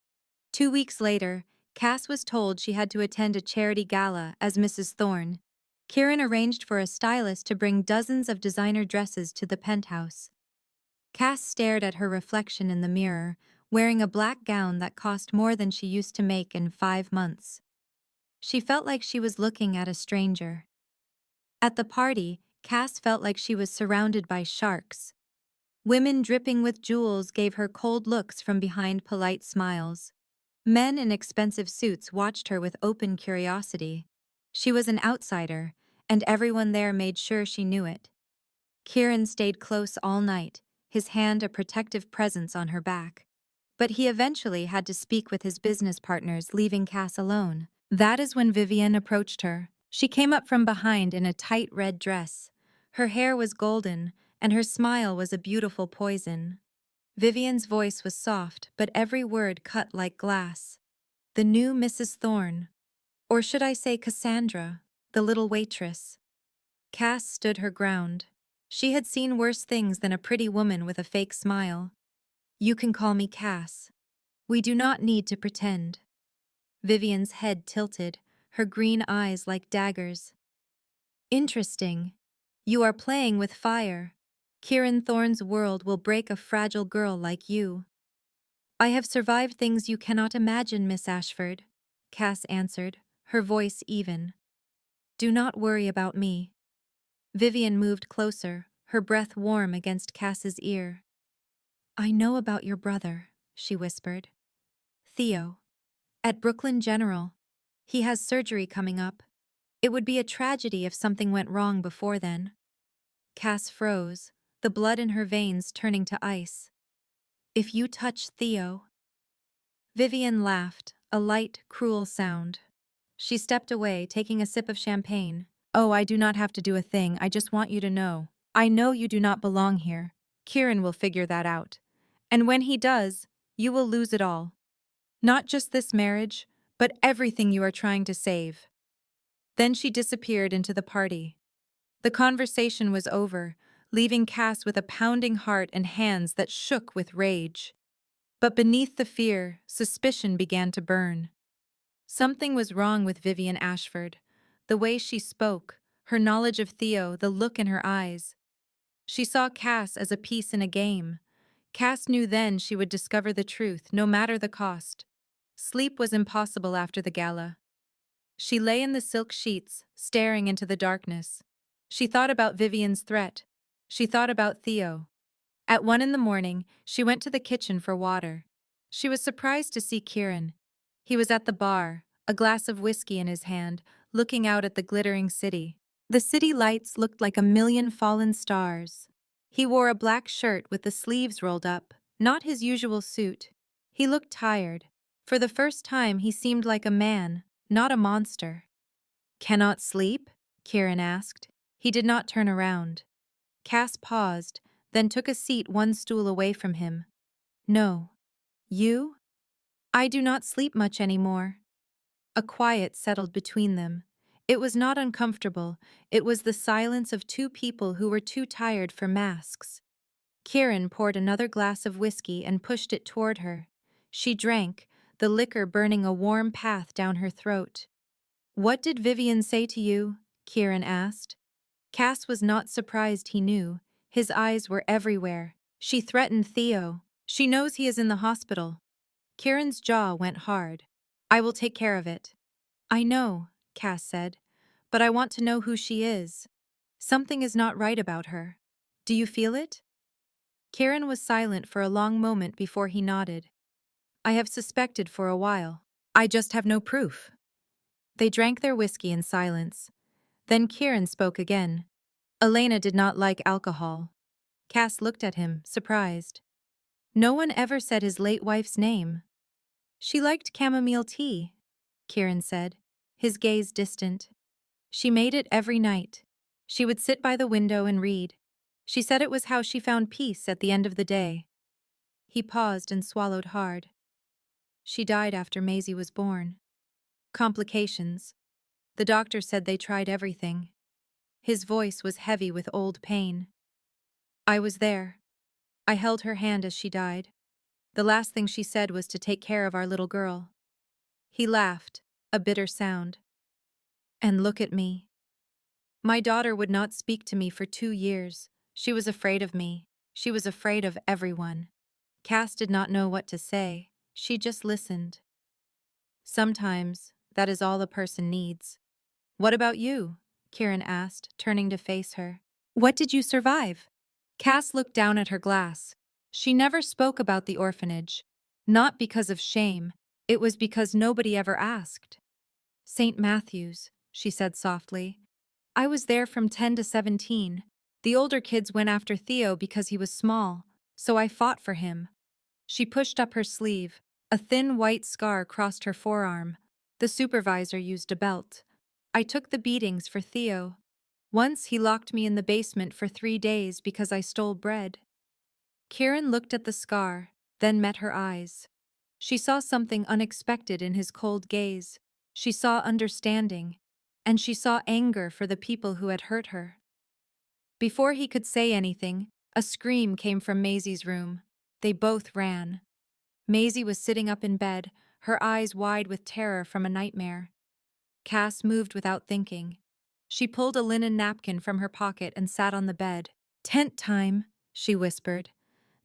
Speaker 1: 2 weeks later, Cass was told she had to attend a charity gala as Mrs. Thorne. Kieran arranged for a stylist to bring dozens of designer dresses to the penthouse. Cass stared at her reflection in the mirror, wearing a black gown that cost more than she used to make in 5 months. She felt like she was looking at a stranger. At the party, Cass felt like she was surrounded by sharks. Women dripping with jewels gave her cold looks from behind polite smiles. Men in expensive suits watched her with open curiosity. She was an outsider, and everyone there made sure she knew it. Kieran stayed close all night, his hand a protective presence on her back. But he eventually had to speak with his business partners, leaving Cass alone. That is when Vivienne approached her. She came up from behind in a tight red dress. Her hair was golden, and her smile was a beautiful poison. Vivienne's voice was soft, but every word cut like glass. The new Mrs. Thorne. Or should I say Cassandra, the little waitress. Cass stood her ground. She had seen worse things than a pretty woman with a fake smile. You can call me Cass. We do not need to pretend. Vivienne's head tilted, her green eyes like daggers. Interesting. You are playing with fire. Kieran Thorne's world will break a fragile girl like you. I have survived things you cannot imagine, Miss Ashford, Cass answered, her voice even. Do not worry about me. Vivienne moved closer, her breath warm against Cass's ear. I know about your brother, she whispered. Theo. At Brooklyn General. He has surgery coming up. It would be a tragedy if something went wrong before then. Cass froze, the blood in her veins turning to ice. If you touch Theo... Vivienne laughed, a light, cruel sound. She stepped away, taking a sip of champagne. Oh, I do not have to do a thing, I just want you to know. I know you do not belong here. Kieran will figure that out. And when he does, you will lose it all. Not just this marriage, but everything you are trying to save. Then she disappeared into the party. The conversation was over, leaving Cass with a pounding heart and hands that shook with rage. But beneath the fear, suspicion began to burn. Something was wrong with Vivienne Ashford. The way she spoke, her knowledge of Theo, the look in her eyes. She saw Cass as a piece in a game. Cass knew then she would discover the truth, no matter the cost. Sleep was impossible after the gala. She lay in the silk sheets, staring into the darkness. She thought about Vivienne's threat. She thought about Theo. At 1 in the morning, she went to the kitchen for water. She was surprised to see Kieran. He was at the bar, a glass of whiskey in his hand, looking out at the glittering city. The city lights looked like a million fallen stars. He wore a black shirt with the sleeves rolled up, not his usual suit. He looked tired. For the first time, he seemed like a man, not a monster. Cannot sleep? Kieran asked. He did not turn around. Cass paused, then took a seat 1 stool away from him. No. You? I do not sleep much anymore. A quiet settled between them. It was not uncomfortable, it was the silence of two people who were too tired for masks. Kieran poured another glass of whiskey and pushed it toward her. She drank, the liquor burning a warm path down her throat. "What did Vivian say to you?" Kieran asked. Cass was not surprised he knew. His eyes were everywhere. "She threatened Theo. She knows he is in the hospital." Kieran's jaw went hard. "I will take care of it." "I know," Cass said, "but I want to know who she is. Something is not right about her. Do you feel it?" Kieran was silent for a long moment before he nodded. "I have suspected for a while. I just have no proof." They drank their whiskey in silence. Then Kieran spoke again. "Elena did not like alcohol." Cass looked at him, surprised. "No one ever said his late wife's name." "She liked chamomile tea," Kieran said, his gaze distant. "She made it every night. She would sit by the window and read. She said it was how she found peace at the end of the day." He paused and swallowed hard. "She died after Maisie was born. Complications. The doctor said they tried everything." His voice was heavy with old pain. "I was there. I held her hand as she died. The last thing she said was to take care of our little girl." He laughed, a bitter sound. "And look at me. My daughter would not speak to me for 2 years. She was afraid of me. She was afraid of everyone." Cass did not know what to say. She just listened. "Sometimes, that is all a person needs." "What about you?" Kieran asked, turning to face her. "What did you survive?" Cass looked down at her glass. She never spoke about the orphanage. Not because of shame, it was because nobody ever asked. "St. Matthew's," she said softly. "I was there from 10 to 17. The older kids went after Theo because he was small, so I fought for him." She pushed up her sleeve. A thin white scar crossed her forearm. "The supervisor used a belt. I took the beatings for Theo. Once he locked me in the basement for 3 days because I stole bread." Kieran looked at the scar, then met her eyes. She saw something unexpected in his cold gaze. She saw understanding, and she saw anger for the people who had hurt her. Before he could say anything, a scream came from Maisie's room. They both ran. Maisie was sitting up in bed, her eyes wide with terror from a nightmare. Cass moved without thinking. She pulled a linen napkin from her pocket and sat on the bed. "Tent time," she whispered.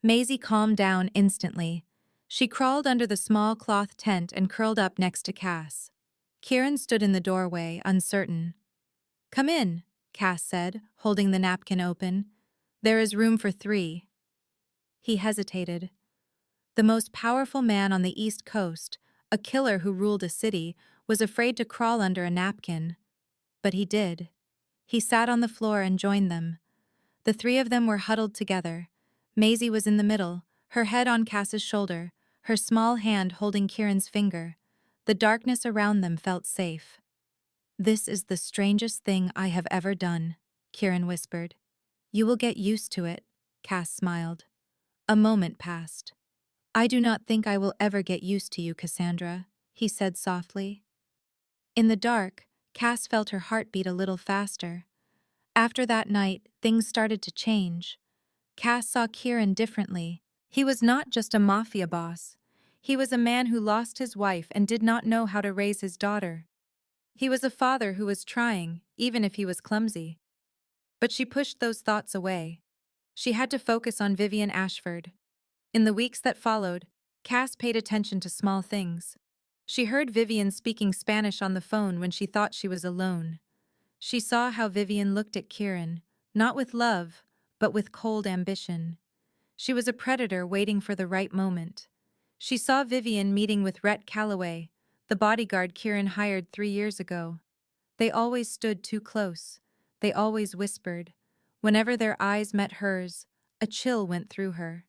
Speaker 1: Maisie calmed down instantly. She crawled under the small cloth tent and curled up next to Cass. Kieran stood in the doorway, uncertain. "Come in," Cass said, holding the napkin open. "There is room for 3. He hesitated. The most powerful man on the East Coast, a killer who ruled a city, was afraid to crawl under a napkin. But he did. He sat on the floor and joined them. The 3 of them were huddled together. Maisie was in the middle, her head on Cass's shoulder, her small hand holding Kieran's finger. The darkness around them felt safe. "This is the strangest thing I have ever done," Kieran whispered. "You will get used to it," Cass smiled. A moment passed. "I do not think I will ever get used to you, Cassandra," he said softly. In the dark, Cass felt her heart beat a little faster. After that night, things started to change. Cass saw Kieran differently. He was not just a mafia boss. He was a man who lost his wife and did not know how to raise his daughter. He was a father who was trying, even if he was clumsy. But she pushed those thoughts away. She had to focus on Vivian Ashford. In the weeks that followed, Cass paid attention to small things. She heard Vivian speaking Spanish on the phone when she thought she was alone. She saw how Vivian looked at Kieran, not with love, but with cold ambition. She was a predator waiting for the right moment. She saw Vivian meeting with Rhett Calloway, the bodyguard Kieran hired 3 years ago. They always stood too close. They always whispered. Whenever their eyes met hers, a chill went through her.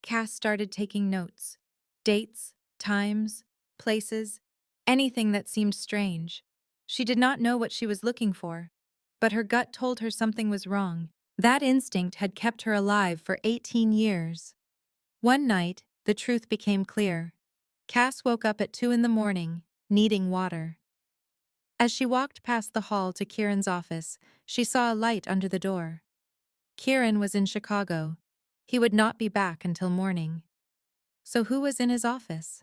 Speaker 1: Cass started taking notes. Dates, times, places, anything that seemed strange. She did not know what she was looking for, but her gut told her something was wrong. That instinct had kept her alive for 18 years. One night, the truth became clear. Cass woke up at 2 in the morning, needing water. As she walked past the hall to Kieran's office, she saw a light under the door. Kieran was in Chicago. He would not be back until morning. So who was in his office?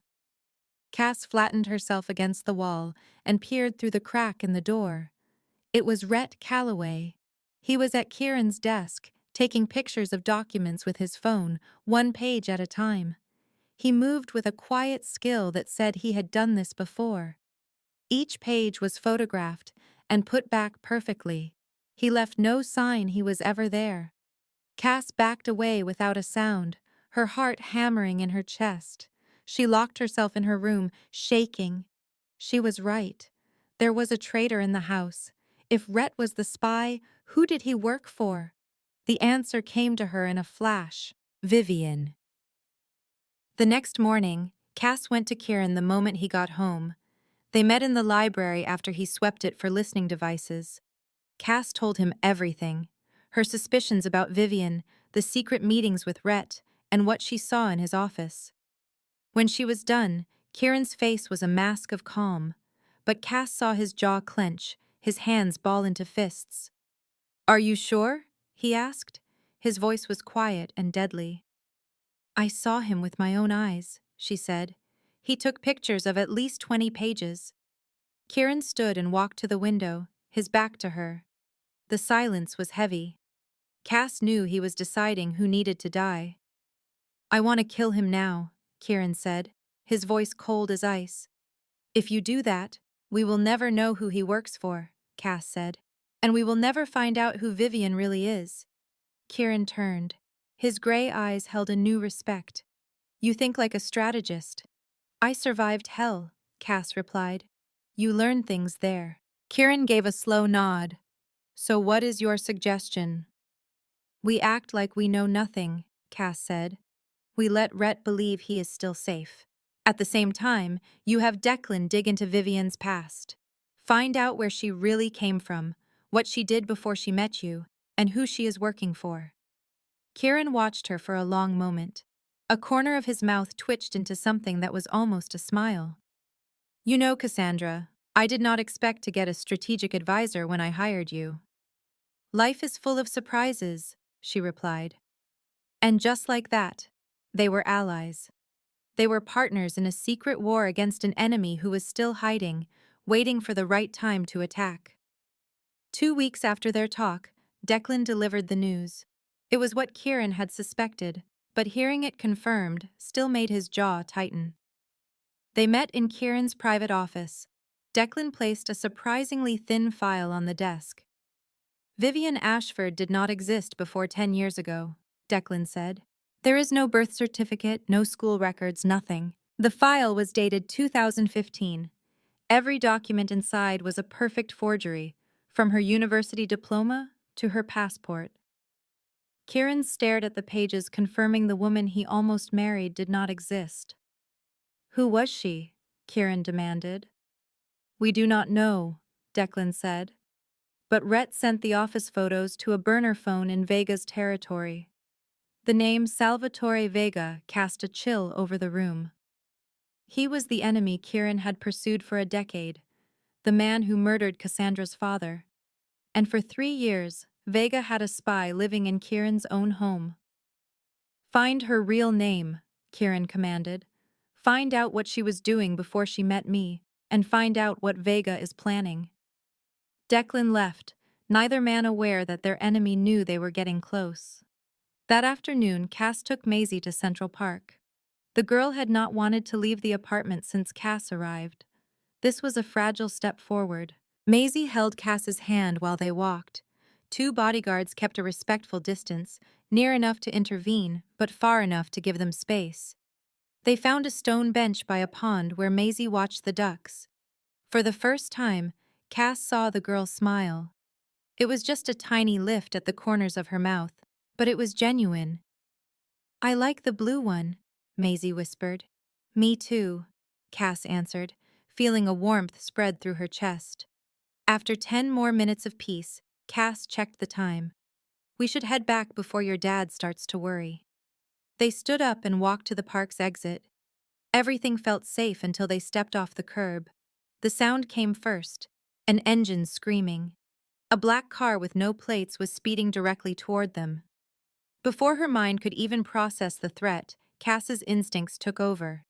Speaker 1: Cass flattened herself against the wall and peered through the crack in the door. It was Rhett Calloway. He was at Kieran's desk, taking pictures of documents with his phone, one page at a time. He moved with a quiet skill that said he had done this before. Each page was photographed and put back perfectly. He left no sign he was ever there. Cass backed away without a sound, her heart hammering in her chest. She locked herself in her room, shaking. She was right. There was a traitor in the house. If Rhett was the spy, who did he work for? The answer came to her in a flash. Vivian. The next morning, Cass went to Kieran the moment he got home. They met in the library after he swept it for listening devices. Cass told him everything. Her suspicions about Vivian, the secret meetings with Rhett, and what she saw in his office. When she was done, Kieran's face was a mask of calm. But Cass saw his jaw clench, his hands ball into fists. "Are you sure?" he asked. His voice was quiet and deadly. "I saw him with my own eyes," she said. "He took pictures of at least 20 pages." Kieran stood and walked to the window, his back to her. The silence was heavy. Cass knew he was deciding who needed to die. "I want to kill him now," Kieran said, his voice cold as ice. "If you do that, we will never know who he works for," Cass said. "And we will never find out who Vivian really is." Kieran turned. His gray eyes held a new respect. "You think like a strategist." "I survived hell," Cass replied. "You learn things there." Kieran gave a slow nod. "So what is your suggestion?" "We act like we know nothing," Cass said. "We let Rhett believe he is still safe. At the same time, you have Declan dig into Vivian's past. Find out where she really came from, what she did before she met you, and who she is working for." Kieran watched her for a long moment. A corner of his mouth twitched into something that was almost a smile. "You know, Cassandra, I did not expect to get a strategic advisor when I hired you." "Life is full of surprises," she replied. And just like that, they were allies. They were partners in a secret war against an enemy who was still hiding, waiting for the right time to attack. 2 weeks after their talk, Declan delivered the news. It was what Kieran had suspected, but hearing it confirmed still made his jaw tighten. They met in Kieran's private office. Declan placed a surprisingly thin file on the desk. "Vivian Ashford did not exist before 10 years ago," Declan said. "There is no birth certificate, no school records, nothing." The file was dated 2015. Every document inside was a perfect forgery, from her university diploma to her passport. Kieran stared at the pages, confirming the woman he almost married did not exist. "Who was she?" Kieran demanded. "We do not know," Declan said. But Rhett sent the office photos to a burner phone in Vega's territory. The name Salvatore Vega cast a chill over the room. He was the enemy Kieran had pursued for a decade, the man who murdered Cassandra's father. And for 3 years, Vega had a spy living in Kieran's own home. "Find her real name," Kieran commanded. "Find out what she was doing before she met me, and find out what Vega is planning." Declan left, neither man aware that their enemy knew they were getting close. That afternoon, Cass took Maisie to Central Park. The girl had not wanted to leave the apartment since Cass arrived. This was a fragile step forward. Maisie held Cass's hand while they walked. 2 bodyguards kept a respectful distance, near enough to intervene, but far enough to give them space. They found a stone bench by a pond where Maisie watched the ducks. For the first time, Cass saw the girl smile. It was just a tiny lift at the corners of her mouth, but it was genuine. "I like the blue one," Maisie whispered. "Me too," Cass answered, feeling a warmth spread through her chest. After 10 more minutes of peace, Cass checked the time. "We should head back before your dad starts to worry." They stood up and walked to the park's exit. Everything felt safe until they stepped off the curb. The sound came first, an engine screaming. A black car with no plates was speeding directly toward them. Before her mind could even process the threat, Cass's instincts took over.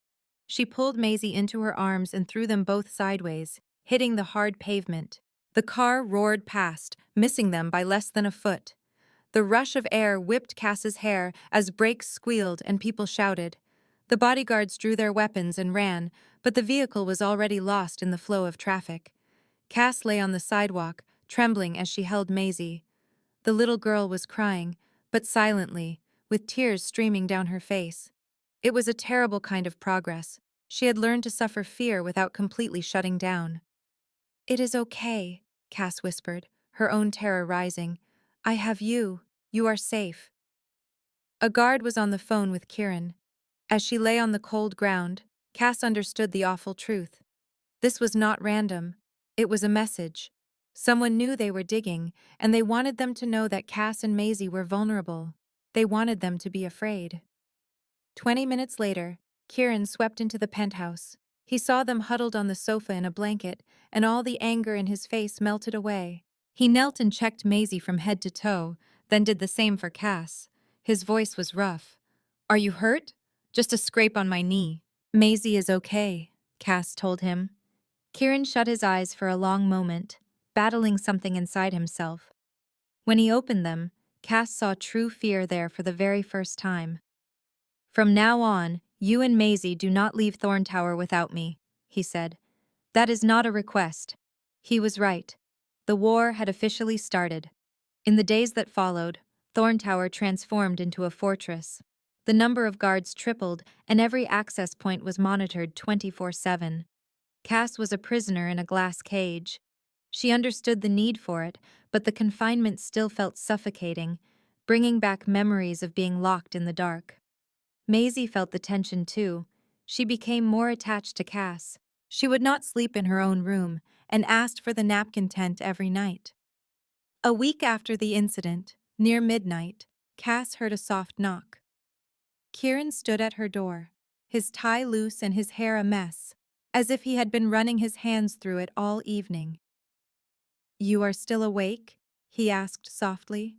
Speaker 1: She pulled Maisie into her arms and threw them both sideways, hitting the hard pavement. The car roared past, missing them by less than a foot. The rush of air whipped Cass's hair as brakes squealed and people shouted. The bodyguards drew their weapons and ran, but the vehicle was already lost in the flow of traffic. Cass lay on the sidewalk, trembling as she held Maisie. The little girl was crying, but silently, with tears streaming down her face. It was a terrible kind of progress. She had learned to suffer fear without completely shutting down. "It is okay," Cass whispered, her own terror rising. "I have you. You are safe." A guard was on the phone with Kieran. As she lay on the cold ground, Cass understood the awful truth. This was not random. It was a message. Someone knew they were digging, and they wanted them to know that Cass and Maisie were vulnerable. They wanted them to be afraid. 20 minutes later, Kieran swept into the penthouse. He saw them huddled on the sofa in a blanket, and all the anger in his face melted away. He knelt and checked Maisie from head to toe, then did the same for Cass. His voice was rough. "Are you hurt?" "Just a scrape on my knee." "Maisie is okay," Cass told him. Kieran shut his eyes for a long moment, battling something inside himself. When he opened them, Cass saw true fear there for the very first time. "From now on, you and Maisie do not leave Thorntower without me," he said. "That is not a request." He was right. The war had officially started. In the days that followed, Thorntower transformed into a fortress. The number of guards tripled, and every access point was monitored 24/7. Cass was a prisoner in a glass cage. She understood the need for it, but the confinement still felt suffocating, bringing back memories of being locked in the dark. Maisie felt the tension too. She became more attached to Cass. She would not sleep in her own room and asked for the napkin tent every night. A week after the incident, near midnight, Cass heard a soft knock. Kieran stood at her door, his tie loose and his hair a mess, as if he had been running his hands through it all evening. "You are still awake?" he asked softly.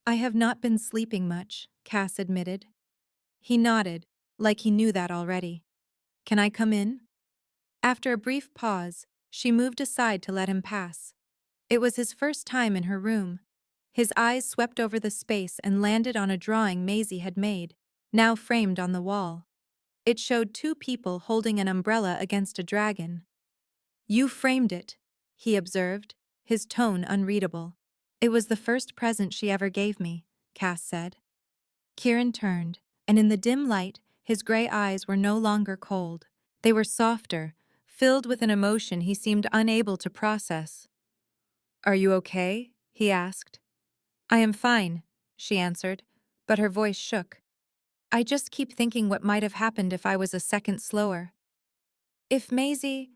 Speaker 1: "I have not been sleeping much," Cass admitted. He nodded, like he knew that already. "Can I come in?" After a brief pause, she moved aside to let him pass. It was his first time in her room. His eyes swept over the space and landed on a drawing Maisie had made, now framed on the wall. It showed two people holding an umbrella against a dragon. "You framed it," he observed, his tone unreadable. "It was the first present she ever gave me," Cass said. Kieran turned, and in the dim light, his gray eyes were no longer cold. They were softer, filled with an emotion he seemed unable to process. "Are you okay?" he asked. "I am fine," she answered, but her voice shook. "I just keep thinking what might have happened if I was a second slower. If Maisie—"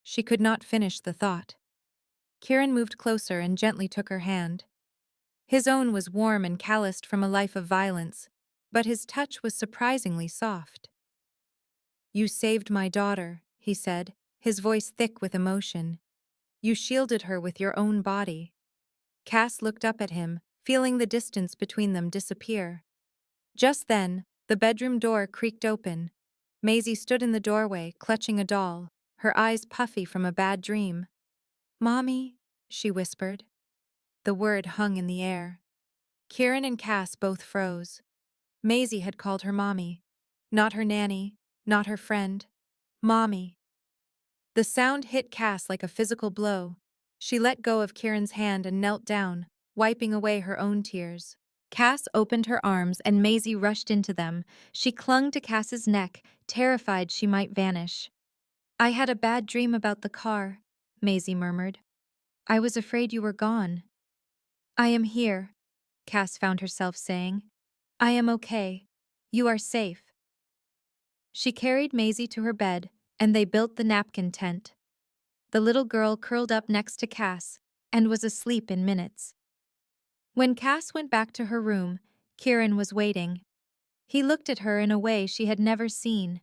Speaker 1: She could not finish the thought. Kieran moved closer and gently took her hand. His own was warm and calloused from a life of violence, but his touch was surprisingly soft. "You saved my daughter," he said, his voice thick with emotion. "You shielded her with your own body." Cass looked up at him, feeling the distance between them disappear. Just then, the bedroom door creaked open. Maisie stood in the doorway, clutching a doll, her eyes puffy from a bad dream. "Mommy," she whispered. The word hung in the air. Kieran and Cass both froze. Maisie had called her mommy. Not her nanny, not her friend. Mommy. The sound hit Cass like a physical blow. She let go of Kieran's hand and knelt down, wiping away her own tears. Cass opened her arms and Maisie rushed into them. She clung to Cass's neck, terrified she might vanish. "I had a bad dream about the car," Maisie murmured. "I was afraid you were gone." "I am here," Cass found herself saying. "I am okay. You are safe." She carried Maisie to her bed, and they built the napkin tent. The little girl curled up next to Cass and was asleep in minutes. When Cass went back to her room, Kieran was waiting. He looked at her in a way she had never seen.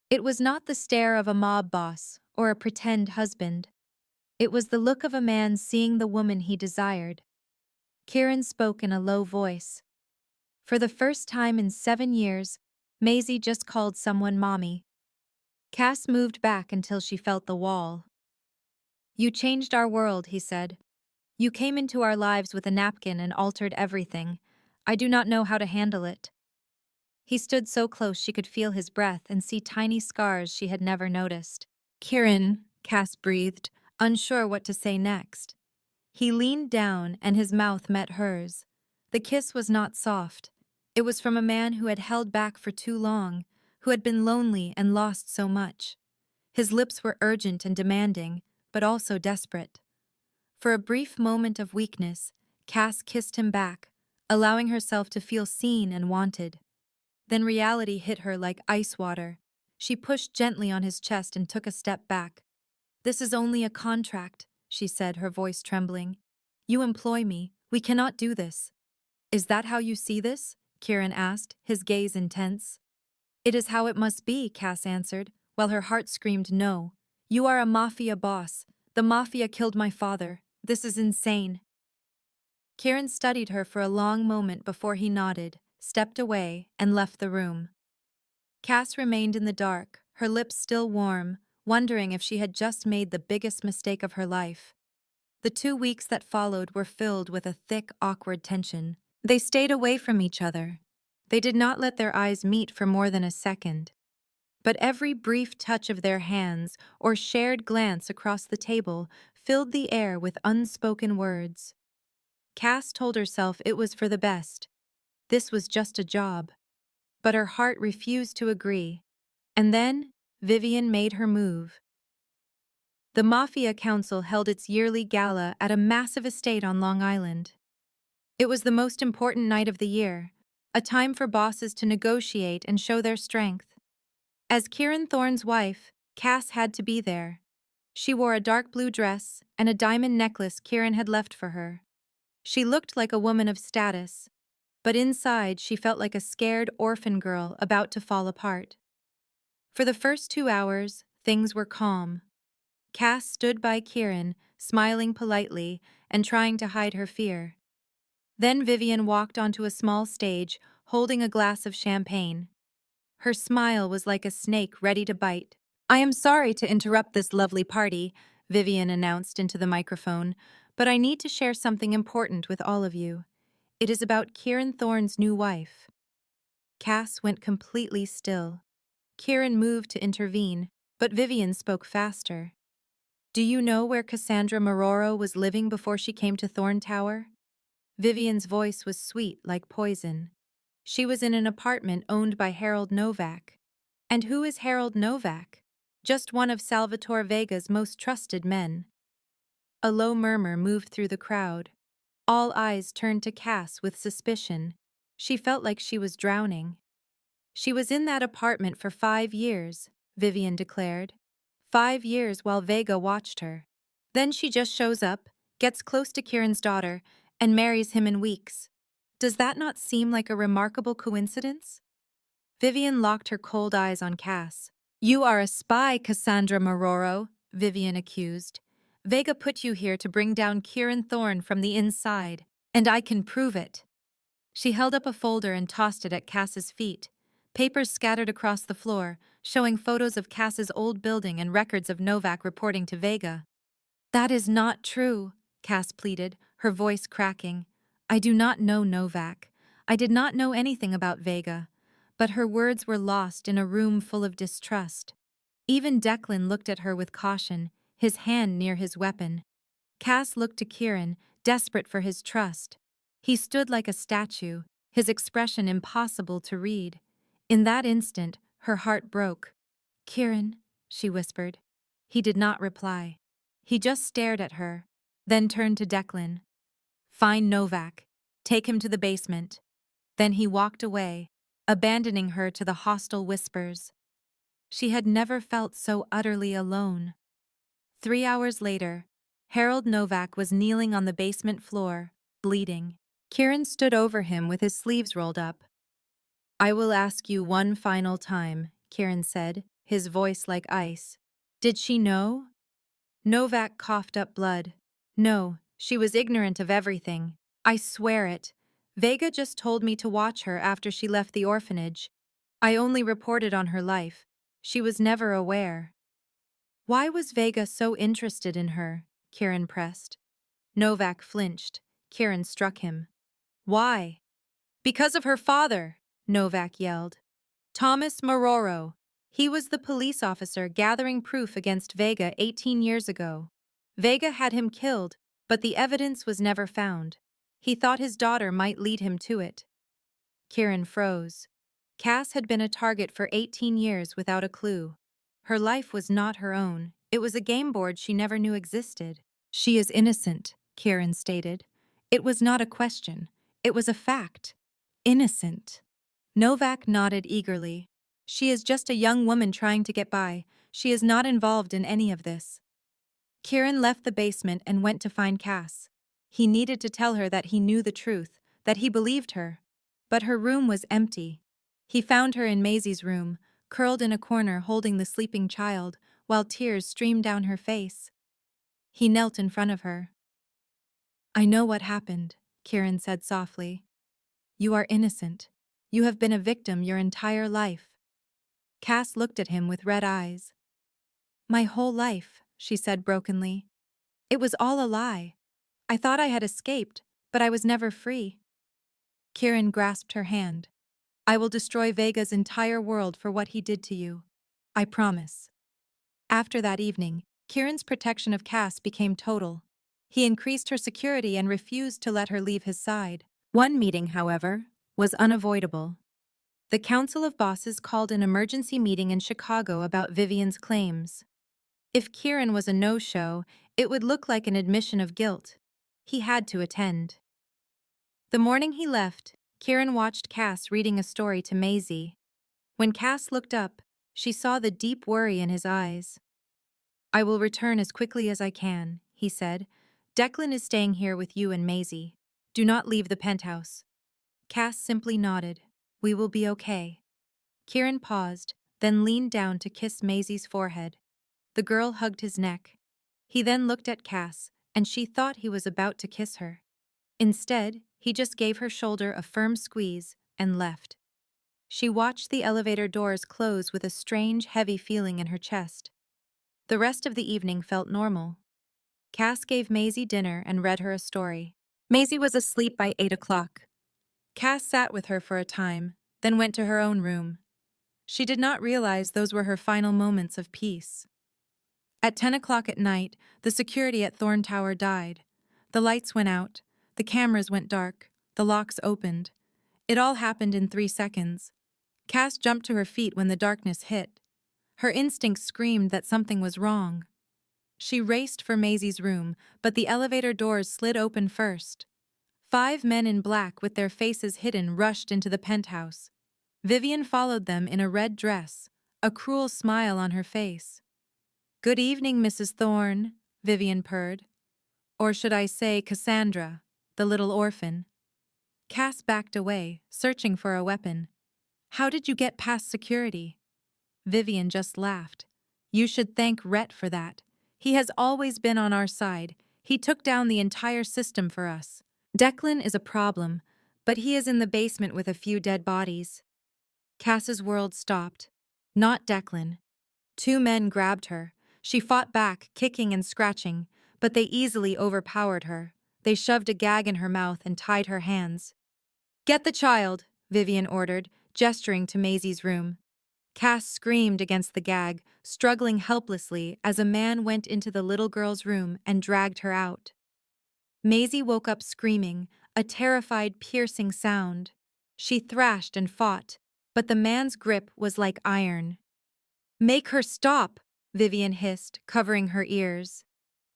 Speaker 1: It was not the stare of a mob boss or a pretend husband. It was the look of a man seeing the woman he desired. Kieran spoke in a low voice. For the first time in 7 years, Maisie just called someone mommy. Cass moved back until she felt the wall. You changed our world, he said. You came into our lives with a napkin and altered everything. I do not know how to handle it. He stood so close she could feel his breath and see tiny scars she had never noticed. Kieran, Cass breathed, unsure what to say next. He leaned down and his mouth met hers. The kiss was not soft. It was from a man who had held back for too long, who had been lonely and lost so much. His lips were urgent and demanding, but also desperate. For a brief moment of weakness, Cass kissed him back, allowing herself to feel seen and wanted. Then reality hit her like ice water. She pushed gently on his chest and took a step back. This is only a contract, she said, her voice trembling. You employ me. We cannot do this. Is that how you see this? Kieran asked, his gaze intense. It is how it must be, Cass answered, while her heart screamed no. You are a Mafia boss. The Mafia killed my father. This is insane. Kieran studied her for a long moment before he nodded, stepped away, and left the room. Cass remained in the dark, her lips still warm, wondering if she had just made the biggest mistake of her life. The 2 weeks that followed were filled with a thick, awkward tension. They stayed away from each other. They did not let their eyes meet for more than a second. But every brief touch of their hands or shared glance across the table filled the air with unspoken words. Cass told herself it was for the best. This was just a job. But her heart refused to agree. And then, Vivian made her move. The Mafia Council held its yearly gala at a massive estate on Long Island. It was the most important night of the year, a time for bosses to negotiate and show their strength. As Kieran Thorne's wife, Cass had to be there. She wore a dark blue dress and a diamond necklace Kieran had left for her. She looked like a woman of status, but inside she felt like a scared orphan girl about to fall apart. For the first 2 hours, things were calm. Cass stood by Kieran, smiling politely and trying to hide her fear. Then Vivian walked onto a small stage, holding a glass of champagne. Her smile was like a snake ready to bite. I am sorry to interrupt this lovely party, Vivian announced into the microphone, but I need to share something important with all of you. It is about Kieran Thorne's new wife. Cass went completely still. Kieran moved to intervene, but Vivian spoke faster. Do you know where Cassandra Maroro was living before she came to Thorne Tower? Vivian's voice was sweet like poison. She was in an apartment owned by Harold Novak. And who is Harold Novak? Just one of Salvatore Vega's most trusted men. A low murmur moved through the crowd. All eyes turned to Cass with suspicion. She felt like she was drowning. She was in that apartment for 5 years, Vivian declared. 5 years while Vega watched her. Then she just shows up, gets close to Kieran's daughter, and marries him in weeks. Does that not seem like a remarkable coincidence? Vivian locked her cold eyes on Cass. You are a spy, Cassandra Maroro, Vivian accused. Vega put you here to bring down Kieran Thorne from the inside, and I can prove it. She held up a folder and tossed it at Cass's feet. Papers scattered across the floor, showing photos of Cass's old building and records of Novak reporting to Vega. That is not true, Cass pleaded, her voice cracking. I do not know Novak. I did not know anything about Vega. But her words were lost in a room full of distrust. Even Declan looked at her with caution, his hand near his weapon. Cass looked to Kieran, desperate for his trust. He stood like a statue, his expression impossible to read. In that instant, her heart broke. Kieran, she whispered. He did not reply. He just stared at her, then turned to Declan. Find Novak. Take him to the basement. Then he walked away, abandoning her to the hostile whispers. She had never felt so utterly alone. 3 hours later, Harold Novak was kneeling on the basement floor, bleeding. Kieran stood over him with his sleeves rolled up. I will ask you one final time, Kieran said, his voice like ice. Did she know? Novak coughed up blood. No, she was ignorant of everything. I swear it. Vega just told me to watch her after she left the orphanage. I only reported on her life. She was never aware. Why was Vega so interested in her? Kieran pressed. Novak flinched. Kieran struck him. Why? Because of her father, Novak yelled. Thomas Maroro. He was the police officer gathering proof against Vega 18 years ago. Vega had him killed, but the evidence was never found. He thought his daughter might lead him to it. Kieran froze. Cass had been a target for 18 years without a clue. Her life was not her own. It was a game board she never knew existed. She is innocent, Kieran stated. It was not a question. It was a fact. Innocent. Novak nodded eagerly. She is just a young woman trying to get by. She is not involved in any of this. Kieran left the basement and went to find Cass. He needed to tell her that he knew the truth, that he believed her. But her room was empty. He found her in Maisie's room, curled in a corner holding the sleeping child, while tears streamed down her face. He knelt in front of her. I know what happened, Kieran said softly. You are innocent. You have been a victim your entire life. Cass looked at him with red eyes. My whole life, she said brokenly. It was all a lie. I thought I had escaped, but I was never free. Kieran grasped her hand. I will destroy Vega's entire world for what he did to you. I promise. After that evening, Kieran's protection of Cass became total. He increased her security and refused to let her leave his side. One meeting, however, was unavoidable. The Council of Bosses called an emergency meeting in Chicago about Vivian's claims. If Kieran was a no-show, it would look like an admission of guilt. He had to attend. The morning he left, Kieran watched Cass reading a story to Maisie. When Cass looked up, she saw the deep worry in his eyes. I will return as quickly as I can, he said. Declan is staying here with you and Maisie. Do not leave the penthouse. Cass simply nodded. We will be okay. Kieran paused, then leaned down to kiss Maisie's forehead. The girl hugged his neck. He then looked at Cass, and she thought he was about to kiss her. Instead, he just gave her shoulder a firm squeeze and left. She watched the elevator doors close with a strange, heavy feeling in her chest. The rest of the evening felt normal. Cass gave Maisie dinner and read her a story. Maisie was asleep by 8 o'clock. Cass sat with her for a time, then went to her own room. She did not realize those were her final moments of peace. At 10 o'clock at night, the security at Thorn Tower died. The lights went out, the cameras went dark, the locks opened. It all happened in 3 seconds. Cass jumped to her feet when the darkness hit. Her instincts screamed that something was wrong. She raced for Maisie's room, but the elevator doors slid open first. 5 men in black with their faces hidden rushed into the penthouse. Vivian followed them in a red dress, a cruel smile on her face. Good evening, Mrs. Thorne, Vivian purred. Or should I say Cassandra, the little orphan. Cass backed away, searching for a weapon. How did you get past security? Vivian just laughed. You should thank Rhett for that. He has always been on our side. He took down the entire system for us. Declan is a problem, but he is in the basement with a few dead bodies. Cass's world stopped. Not Declan. 2 men grabbed her. She fought back, kicking and scratching, but they easily overpowered her. They shoved a gag in her mouth and tied her hands. Get the child, Vivian ordered, gesturing to Maisie's room. Cass screamed against the gag, struggling helplessly as a man went into the little girl's room and dragged her out. Maisie woke up screaming, a terrified, piercing sound. She thrashed and fought, but the man's grip was like iron. Make her stop, Vivian hissed, covering her ears.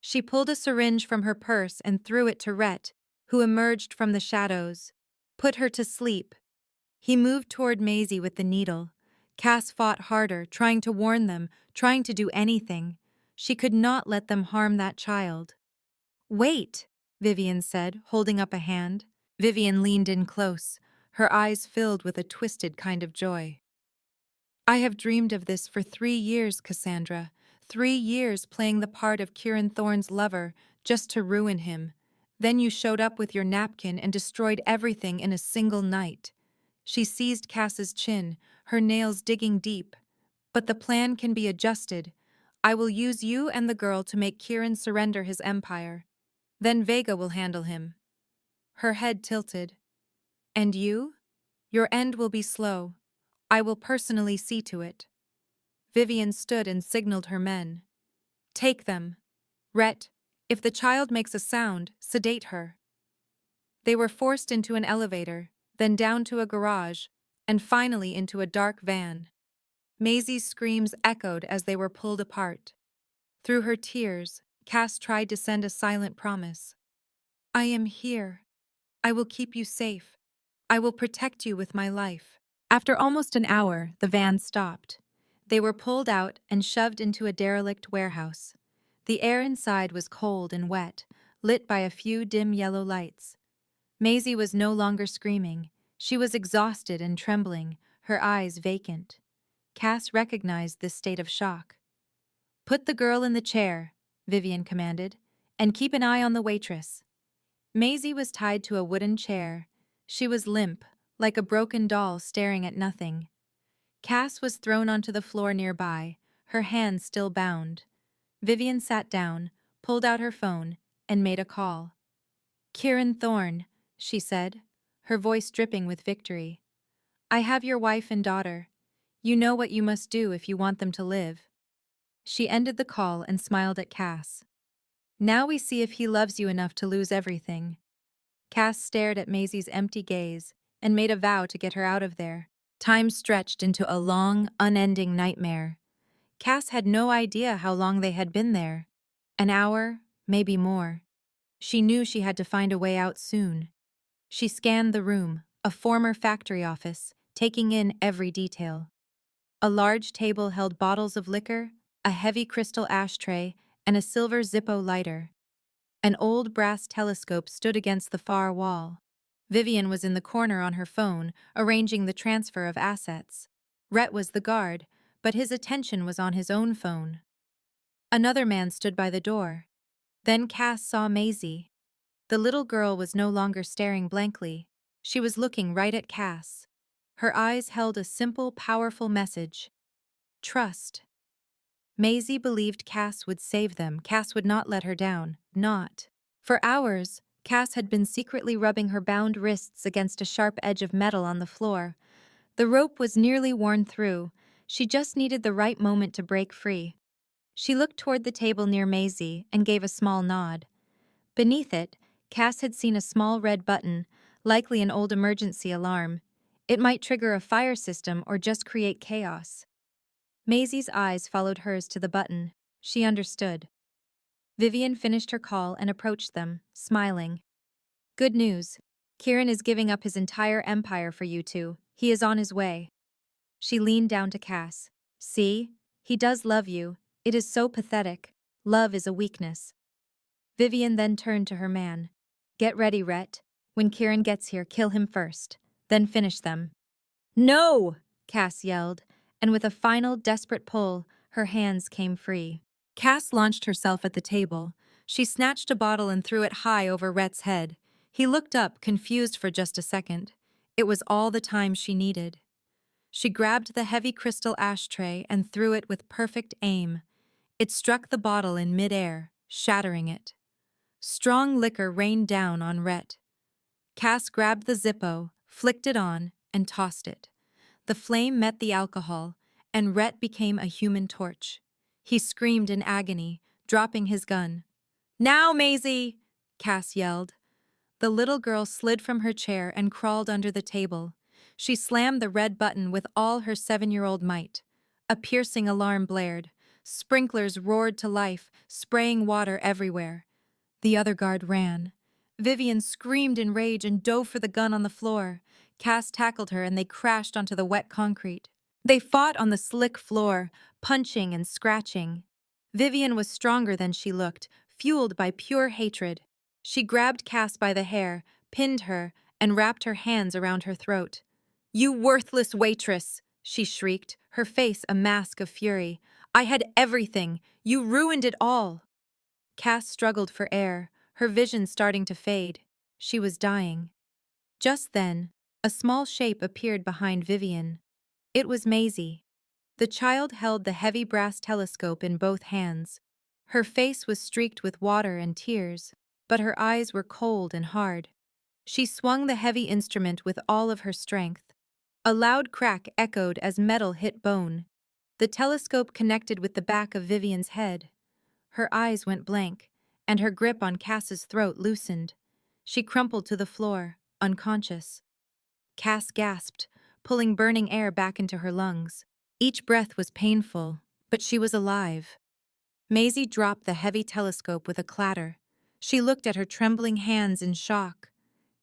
Speaker 1: She pulled a syringe from her purse and threw it to Rhett, who emerged from the shadows. Put her to sleep. He moved toward Maisie with the needle. Cass fought harder, trying to warn them, trying to do anything. She could not let them harm that child. Wait, Vivian said, holding up a hand. Vivian leaned in close, her eyes filled with a twisted kind of joy. I have dreamed of this for 3 years, Cassandra. 3 years playing the part of Kieran Thorne's lover just to ruin him. Then you showed up with your napkin and destroyed everything in a single night. She seized Cass's chin, her nails digging deep. But the plan can be adjusted. I will use you and the girl to make Kieran surrender his empire. Then Vega will handle him. Her head tilted. And you? Your end will be slow. I will personally see to it. Vivian stood and signaled her men. Take them. Rhett, if the child makes a sound, sedate her. They were forced into an elevator, then down to a garage, and finally into a dark van. Maisie's screams echoed as they were pulled apart. Through her tears, Cass tried to send a silent promise. I am here. I will keep you safe. I will protect you with my life. After almost an hour, the van stopped. They were pulled out and shoved into a derelict warehouse. The air inside was cold and wet, lit by a few dim yellow lights. Maisie was no longer screaming. She was exhausted and trembling, her eyes vacant. Cass recognized this state of shock. Put the girl in the chair, Vivian commanded, and keep an eye on the waitress. Maisie was tied to a wooden chair. She was limp, like a broken doll staring at nothing. Cass was thrown onto the floor nearby, her hands still bound. Vivian sat down, pulled out her phone, and made a call. Kieran Thorne, she said, her voice dripping with victory. I have your wife and daughter. You know what you must do if you want them to live. She ended the call and smiled at Cass. Now we see if he loves you enough to lose everything. Cass stared at Maisie's empty gaze and made a vow to get her out of there. Time stretched into a long, unending nightmare. Cass had no idea how long they had been there. An hour, maybe more. She knew she had to find a way out soon. She scanned the room, a former factory office, taking in every detail. A large table held bottles of liquor, a heavy crystal ashtray, and a silver Zippo lighter. An old brass telescope stood against the far wall. Vivian was in the corner on her phone, arranging the transfer of assets. Rhett was the guard, but his attention was on his own phone. Another man stood by the door. Then Cass saw Maisie. The little girl was no longer staring blankly. She was looking right at Cass. Her eyes held a simple, powerful message. Trust. Maisie believed Cass would save them. Cass would not let her down. Not. For hours, Cass had been secretly rubbing her bound wrists against a sharp edge of metal on the floor. The rope was nearly worn through. She just needed the right moment to break free. She looked toward the table near Maisie and gave a small nod. Beneath it, Cass had seen a small red button, likely an old emergency alarm. It might trigger a fire system or just create chaos. Maisie's eyes followed hers to the button. She understood. Vivian finished her call and approached them, smiling. Good news. Kieran is giving up his entire empire for you two. He is on his way. She leaned down to Cass. See? He does love you. It is so pathetic. Love is a weakness. Vivian then turned to her man. Get ready, Rhett. When Kieran gets here, kill him first. Then finish them. No! Cass yelled, and with a final desperate pull, her hands came free. Cass launched herself at the table. She snatched a bottle and threw it high over Rhett's head. He looked up, confused for just a second. It was all the time she needed. She grabbed the heavy crystal ashtray and threw it with perfect aim. It struck the bottle in midair, shattering it. Strong liquor rained down on Rhett. Cass grabbed the Zippo, flicked it on, and tossed it. The flame met the alcohol, and Rhett became a human torch. He screamed in agony, dropping his gun. Now, Maisie! Cass yelled. The little girl slid from her chair and crawled under the table. She slammed the red button with all her 7-year-old might. A piercing alarm blared. Sprinklers roared to life, spraying water everywhere. The other guard ran. Vivian screamed in rage and dove for the gun on the floor. Cass tackled her and they crashed onto the wet concrete. They fought on the slick floor, punching and scratching. Vivian was stronger than she looked, fueled by pure hatred. She grabbed Cass by the hair, pinned her, and wrapped her hands around her throat. You worthless waitress, she shrieked, her face a mask of fury. "I had everything! You ruined it all!" Cass struggled for air, her vision starting to fade. She was dying. Just then, a small shape appeared behind Vivian. It was Maisie. The child held the heavy brass telescope in both hands. Her face was streaked with water and tears, but her eyes were cold and hard. She swung the heavy instrument with all of her strength. A loud crack echoed as metal hit bone. The telescope connected with the back of Vivian's head. Her eyes went blank, and her grip on Cass's throat loosened. She crumpled to the floor, unconscious. Cass gasped, pulling burning air back into her lungs. Each breath was painful, but she was alive. Maisie dropped the heavy telescope with a clatter. She looked at her trembling hands in shock.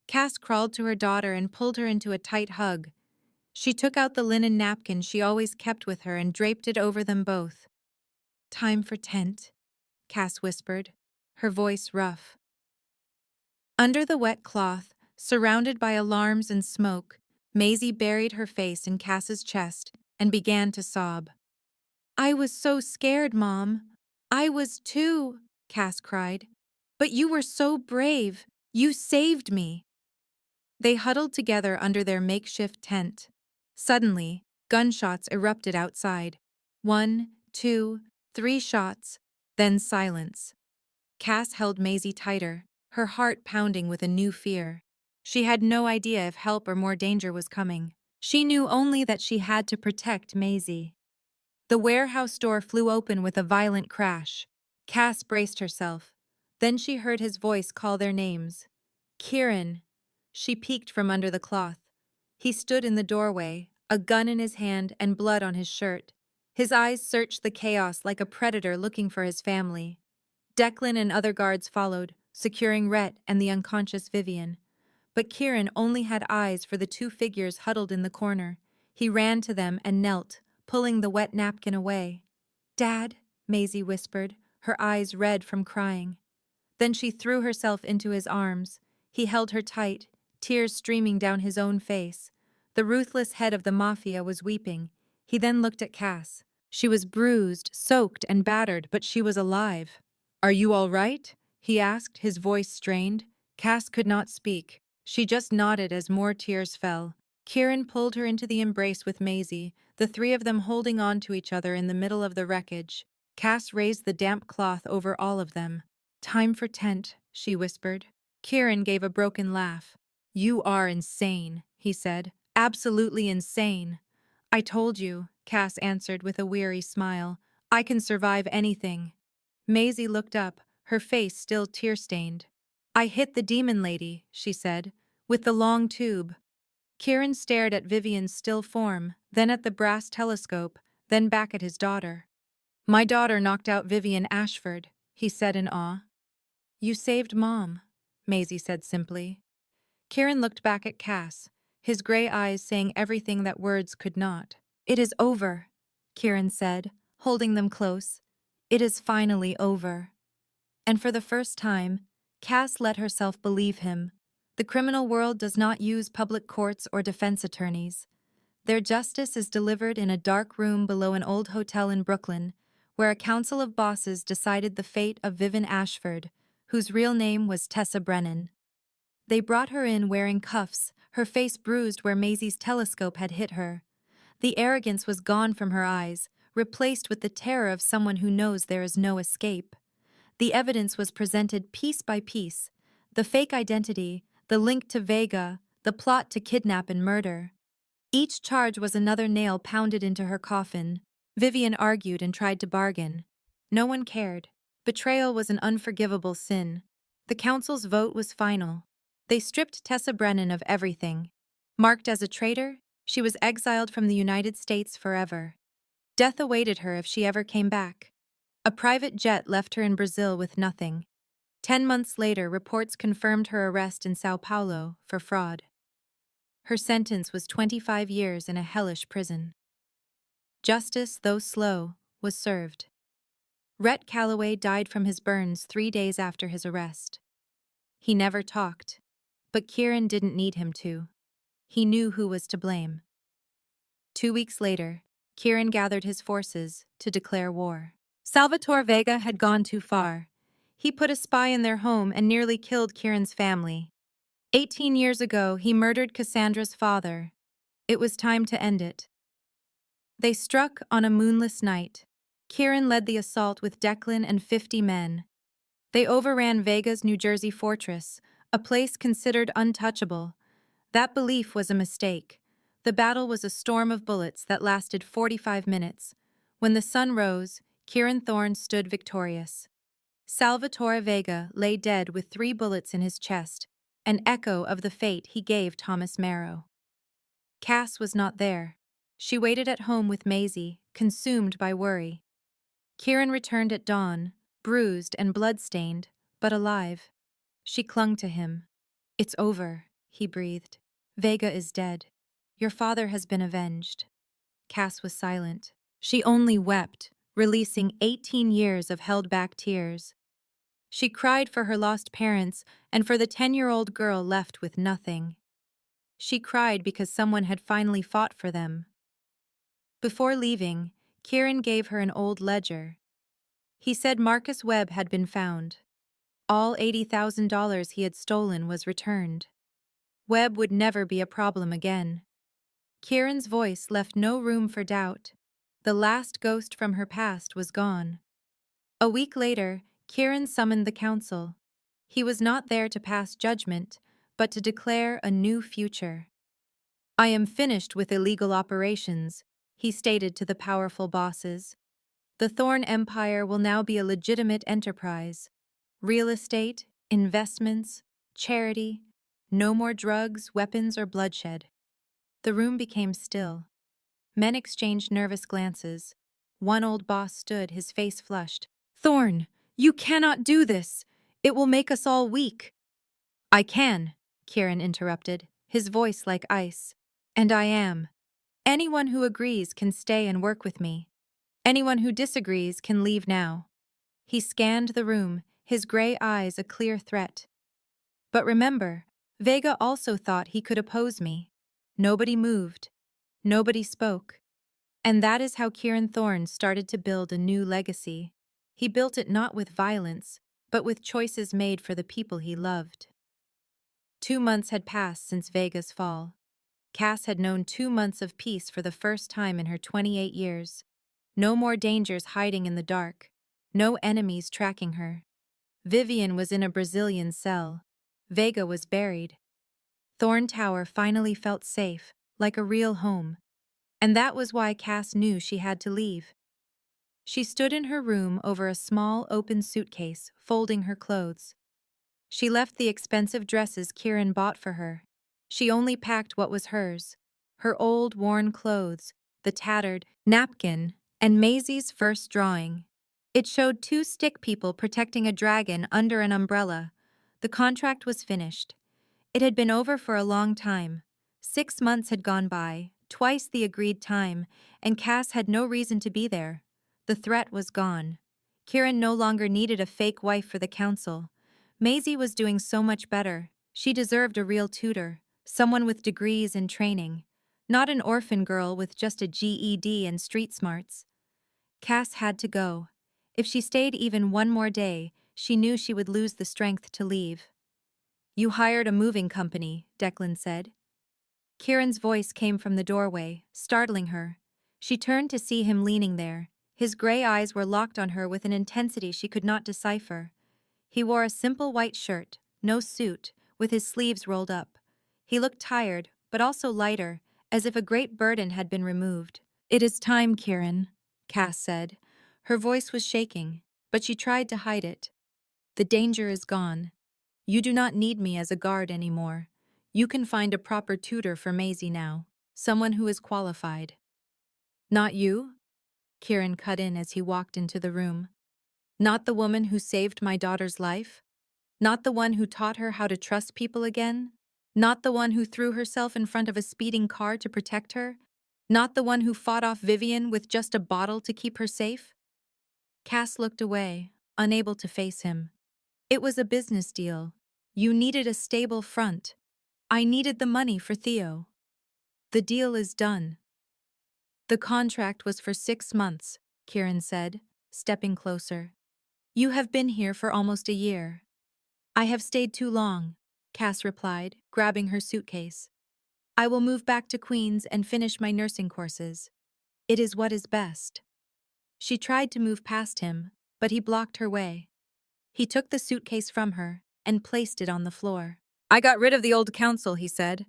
Speaker 1: Cass crawled to her daughter and pulled her into a tight hug. She took out the linen napkin she always kept with her and draped it over them both. "Time for tent," Cass whispered, her voice rough. Under the wet cloth, surrounded by alarms and smoke, Maisie buried her face in Cass's chest and began to sob. "I was so scared, Mom. I was too," Cass cried. "But you were so brave. You saved me." They huddled together under their makeshift tent. Suddenly, gunshots erupted outside. 1, 2, 3 shots, then silence. Cass held Maisie tighter, her heart pounding with a new fear. She had no idea if help or more danger was coming. She knew only that she had to protect Maisie. The warehouse door flew open with a violent crash. Cass braced herself. Then she heard his voice call their names. "Kieran." She peeked from under the cloth. He stood in the doorway, a gun in his hand and blood on his shirt. His eyes searched the chaos like a predator looking for his family. Declan and other guards followed, securing Rhett and the unconscious Vivian. But Kieran only had eyes for the two figures huddled in the corner. He ran to them and knelt, pulling the wet napkin away. "Dad," Maisie whispered, her eyes red from crying. Then she threw herself into his arms. He held her tight, tears streaming down his own face. The ruthless head of the Mafia was weeping. He then looked at Cass. She was bruised, soaked, and battered, but she was alive. "Are you all right?" he asked, his voice strained. Cass could not speak. She just nodded as more tears fell. Kieran pulled her into the embrace with Maisie, the three of them holding on to each other in the middle of the wreckage. Cass raised the damp cloth over all of them. "Time for tent," she whispered. Kieran gave a broken laugh. "You are insane," he said. "Absolutely insane." "I told you," Cass answered with a weary smile. "I can survive anything." Maisie looked up, her face still tear-stained. "I hit the demon lady," she said, "with the long tube." Kieran stared at Vivian's still form, then at the brass telescope, then back at his daughter. "My daughter knocked out Vivian Ashford," he said in awe. "You saved Mom," Maisie said simply. Kieran looked back at Cass, his gray eyes saying everything that words could not. "It is over," Kieran said, holding them close. "It is finally over." And for the first time, Cass let herself believe him. The criminal world does not use public courts or defense attorneys. Their justice is delivered in a dark room below an old hotel in Brooklyn, where a council of bosses decided the fate of Vivian Ashford, whose real name was Tessa Brennan. They brought her in wearing cuffs, her face bruised where Maisie's telescope had hit her. The arrogance was gone from her eyes, replaced with the terror of someone who knows there is no escape. The evidence was presented piece by piece: the fake identity, the link to Vega, the plot to kidnap and murder. Each charge was another nail pounded into her coffin. Vivian argued and tried to bargain. No one cared. Betrayal was an unforgivable sin. The council's vote was final. They stripped Tessa Brennan of everything. Marked as a traitor, she was exiled from the United States forever. Death awaited her if she ever came back. A private jet left her in Brazil with nothing. 10 months later, reports confirmed her arrest in Sao Paulo for fraud. Her sentence was 25 years in a hellish prison. Justice, though slow, was served. Rhett Calloway died from his burns 3 days after his arrest. He never talked, but Kieran didn't need him to. He knew who was to blame. 2 weeks later, Kieran gathered his forces to declare war. Salvatore Vega had gone too far. He put a spy in their home and nearly killed Kieran's family. 18 years ago, he murdered Cassandra's father. It was time to end it. They struck on a moonless night. Kieran led the assault with Declan and 50 men. They overran Vega's New Jersey fortress, a place considered untouchable. That belief was a mistake. The battle was a storm of bullets that lasted 45 minutes. When the sun rose, Kieran Thorne stood victorious. Salvatore Vega lay dead with 3 bullets in his chest, an echo of the fate he gave Thomas Marrow. Cass was not there. She waited at home with Maisie, consumed by worry. Kieran returned at dawn, bruised and blood-stained, but alive. She clung to him. "It's over," he breathed. "Vega is dead. Your father has been avenged." Cass was silent. She only wept, releasing 18 years of held-back tears. She cried for her lost parents and for the 10-year-old girl left with nothing. She cried because someone had finally fought for them. Before leaving, Kieran gave her an old ledger. He said Marcus Webb had been found. All $80,000 he had stolen was returned. Webb would never be a problem again. Kieran's voice left no room for doubt. The last ghost from her past was gone. A week later, Kieran summoned the council. He was not there to pass judgment, but to declare a new future. "I am finished with illegal operations," he stated to the powerful bosses. "The Thorne Empire will now be a legitimate enterprise. Real estate, investments, charity, no more drugs, weapons, or bloodshed." The room became still. Men exchanged nervous glances. One old boss stood, his face flushed. "Thorne, you cannot do this. It will make us all weak." "I can," Kieran interrupted, his voice like ice. "And I am. Anyone who agrees can stay and work with me. Anyone who disagrees can leave now." He scanned the room, his gray eyes a clear threat. "But remember, Vega also thought he could oppose me." Nobody moved. Nobody spoke. And that is how Kieran Thorne started to build a new legacy. He built it not with violence, but with choices made for the people he loved. 2 months had passed since Vega's fall. Cass had known 2 months of peace for the first time in her 28 years. No more dangers hiding in the dark. No enemies tracking her. Vivian was in a Brazilian cell. Vega was buried. Thorne Tower finally felt safe, like a real home. And that was why Cass knew she had to leave. She stood in her room over a small open suitcase, folding her clothes. She left the expensive dresses Kieran bought for her. She only packed what was hers: her old, worn clothes, the tattered napkin, and Maisie's first drawing. It showed 2 stick people protecting a dragon under an umbrella. The contract was finished. It had been over for a long time. 6 months had gone by, twice the agreed time, and Cass had no reason to be there. The threat was gone. Kieran no longer needed a fake wife for the council. Maisie was doing so much better. She deserved a real tutor, someone with degrees and training, not an orphan girl with just a GED and street smarts. Cass had to go. If she stayed even one more day, she knew she would lose the strength to leave. "You hired a moving company," Declan said. Kieran's voice came from the doorway, startling her. She turned to see him leaning there. His gray eyes were locked on her with an intensity she could not decipher. He wore a simple white shirt, no suit, with his sleeves rolled up. He looked tired, but also lighter, as if a great burden had been removed. "It is time, Kieran," Cass said. Her voice was shaking, but she tried to hide it. "The danger is gone. You do not need me as a guard anymore. You can find a proper tutor for Maisie now, someone who is qualified." "Not you?" Kieran cut in as he walked into the room. "Not the woman who saved my daughter's life? Not the one who taught her how to trust people again? Not the one who threw herself in front of a speeding car to protect her? Not the one who fought off Vivian with just a bottle to keep her safe?" Cass looked away, unable to face him. "It was a business deal. You needed a stable front. I needed the money for Theo. The deal is done." The contract was for 6 months, Kieran said, stepping closer. You have been here for almost a year. I have stayed too long, Cass replied, grabbing her suitcase. I will move back to Queens and finish my nursing courses. It is what is best. She tried to move past him, but he blocked her way. He took the suitcase from her and placed it on the floor. I got rid of the old council, he said.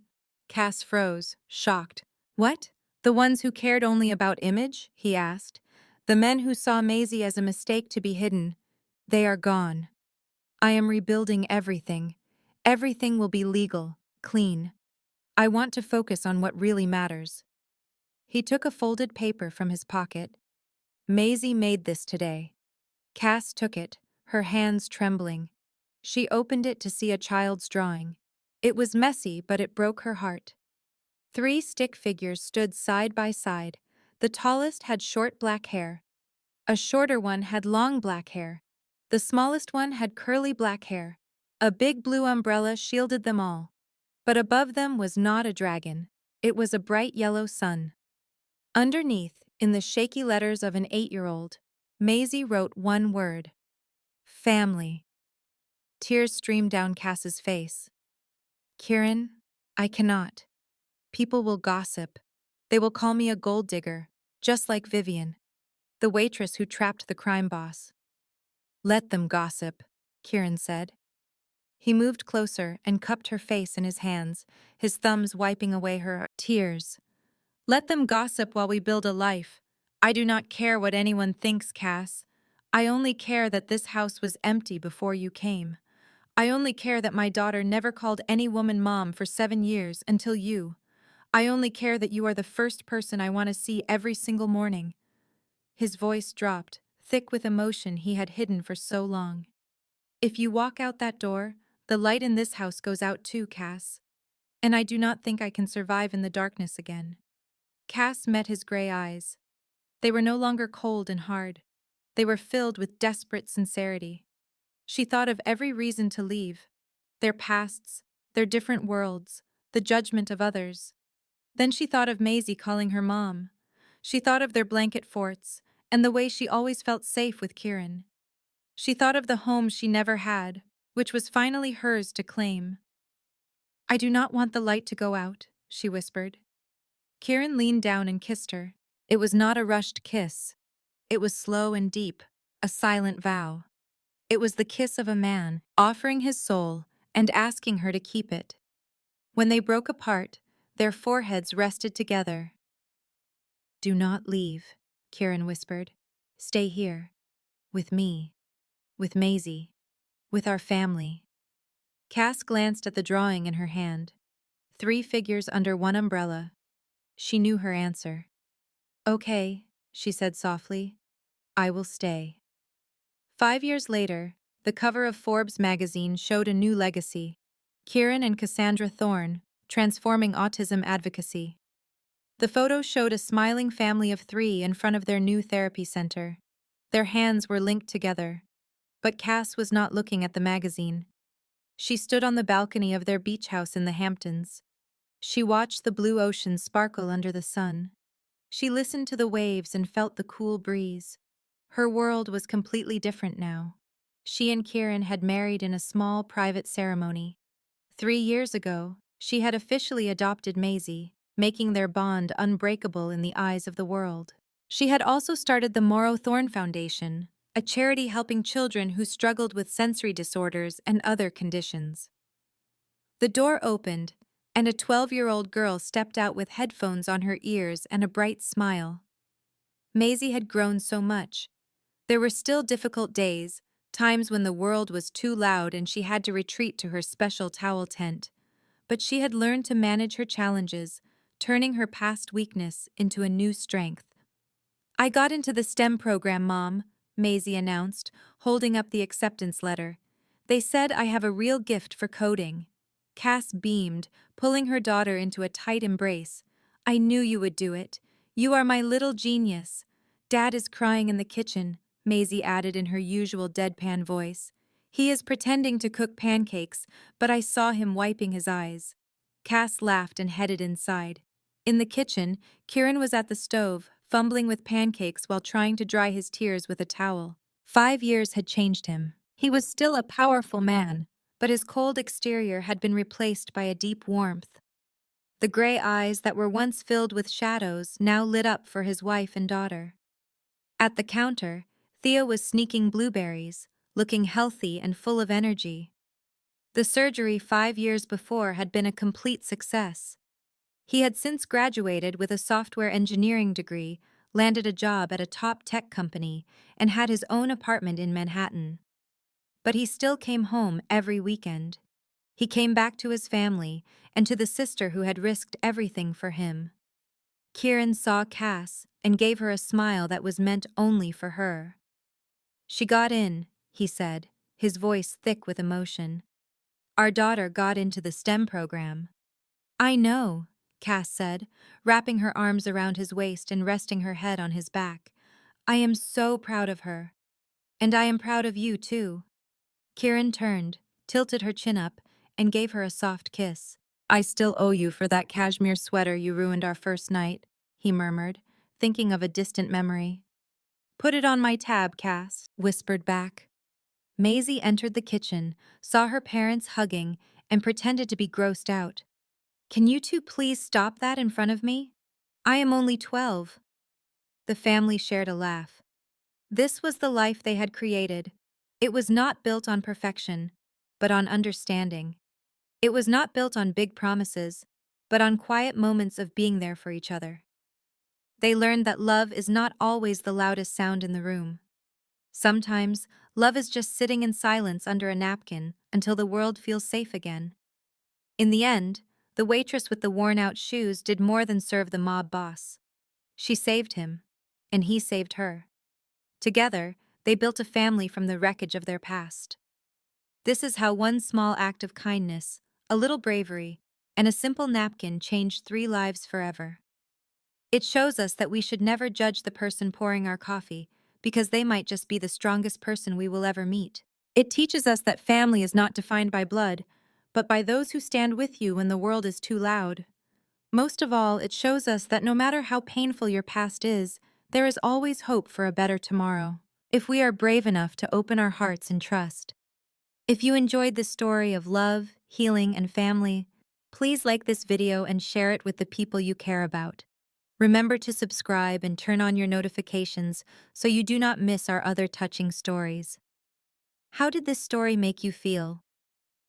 Speaker 1: Cass froze, shocked. What? The ones who cared only about image? He asked. The men who saw Maisie as a mistake to be hidden. They are gone. I am rebuilding everything. Everything will be legal, clean. I want to focus on what really matters. He took a folded paper from his pocket. Maisie made this today. Cass took it, her hands trembling. She opened it to see a child's drawing. It was messy, but it broke her heart. 3 stick figures stood side by side. The tallest had short black hair. A shorter one had long black hair. The smallest one had curly black hair. A big blue umbrella shielded them all. But above them was not a dragon. It was a bright yellow sun. Underneath, in the shaky letters of an 8-year-old, Maisie wrote one word. Family. Tears streamed down Cass's face. Kieran, I cannot. People will gossip. They will call me a gold digger, just like Vivian, the waitress who trapped the crime boss. Let them gossip, Kieran said. He moved closer and cupped her face in his hands, his thumbs wiping away her tears. Let them gossip while we build a life. I do not care what anyone thinks, Cass. I only care that this house was empty before you came. I only care that my daughter never called any woman mom for 7 years until you. I only care that you are the first person I want to see every single morning. His voice dropped, thick with emotion he had hidden for so long. If you walk out that door, the light in this house goes out too, Cass. And I do not think I can survive in the darkness again. Cass met his gray eyes. They were no longer cold and hard. They were filled with desperate sincerity. She thought of every reason to leave. Their pasts, their different worlds, the judgment of others. Then she thought of Maisie calling her mom. She thought of their blanket forts, and the way she always felt safe with Kieran. She thought of the home she never had, which was finally hers to claim. I do not want the light to go out, she whispered. Kieran leaned down and kissed her. It was not a rushed kiss. It was slow and deep, a silent vow. It was the kiss of a man, offering his soul and asking her to keep it. When they broke apart, their foreheads rested together. Do not leave, Kieran whispered. Stay here. With me. With Maisie. With our family. Cass glanced at the drawing in her hand. 3 figures under one umbrella. She knew her answer. Okay, she said softly. I will stay. 5 years later, the cover of Forbes magazine showed a new legacy. Kieran and Cassandra Thorne, transforming autism advocacy. The photo showed a smiling family of 3 in front of their new therapy center. Their hands were linked together. But Cass was not looking at the magazine. She stood on the balcony of their beach house in the Hamptons. She watched the blue ocean sparkle under the sun. She listened to the waves and felt the cool breeze. Her world was completely different now. She and Kieran had married in a small private ceremony. 3 years ago, she had officially adopted Maisie, making their bond unbreakable in the eyes of the world. She had also started the Morrow Thorne Foundation, a charity helping children who struggled with sensory disorders and other conditions. The door opened, and a 12-year-old girl stepped out with headphones on her ears and a bright smile. Maisie had grown so much. There were still difficult days, times when the world was too loud and she had to retreat to her special towel tent. But she had learned to manage her challenges, turning her past weakness into a new strength. I got into the STEM program, Mom, Maisie announced, holding up the acceptance letter. They said I have a real gift for coding. Cass beamed, pulling her daughter into a tight embrace. I knew you would do it. You are my little genius. Dad is crying in the kitchen, Maisie added in her usual deadpan voice. He is pretending to cook pancakes, but I saw him wiping his eyes. Cass laughed and headed inside. In the kitchen, Kieran was at the stove, fumbling with pancakes while trying to dry his tears with a towel. 5 years had changed him. He was still a powerful man, but his cold exterior had been replaced by a deep warmth. The gray eyes that were once filled with shadows now lit up for his wife and daughter. At the counter, Theo was sneaking blueberries, looking healthy and full of energy. The surgery 5 years before had been a complete success. He had since graduated with a software engineering degree, landed a job at a top tech company, and had his own apartment in Manhattan. But he still came home every weekend. He came back to his family and to the sister who had risked everything for him. Kieran saw Cass and gave her a smile that was meant only for her. "She got in," he said, his voice thick with emotion. "Our daughter got into the STEM program." "I know," Cass said, wrapping her arms around his waist and resting her head on his back. "I am so proud of her. And I am proud of you, too." Kieran turned, tilted her chin up, and gave her a soft kiss. "I still owe you for that cashmere sweater you ruined our first night," he murmured, thinking of a distant memory. "Put it on my tab, Cass," whispered back. Maisie entered the kitchen, saw her parents hugging, and pretended to be grossed out. "Can you two please stop that in front of me? I am only 12. The family shared a laugh. This was the life they had created. It was not built on perfection, but on understanding. It was not built on big promises, but on quiet moments of being there for each other. They learned that love is not always the loudest sound in the room. Sometimes, love is just sitting in silence under a napkin until the world feels safe again. In the end, the waitress with the worn-out shoes did more than serve the mob boss. She saved him, and he saved her. Together, they built a family from the wreckage of their past. This is how one small act of kindness, a little bravery, and a simple napkin changed 3 lives forever. It shows us that we should never judge the person pouring our coffee, because they might just be the strongest person we will ever meet. It teaches us that family is not defined by blood, but by those who stand with you when the world is too loud. Most of all, it shows us that no matter how painful your past is, there is always hope for a better tomorrow, if we are brave enough to open our hearts and trust. If you enjoyed this story of love, healing, and family, please like this video and share it with the people you care about. Remember to subscribe and turn on your notifications so you do not miss our other touching stories. How did this story make you feel?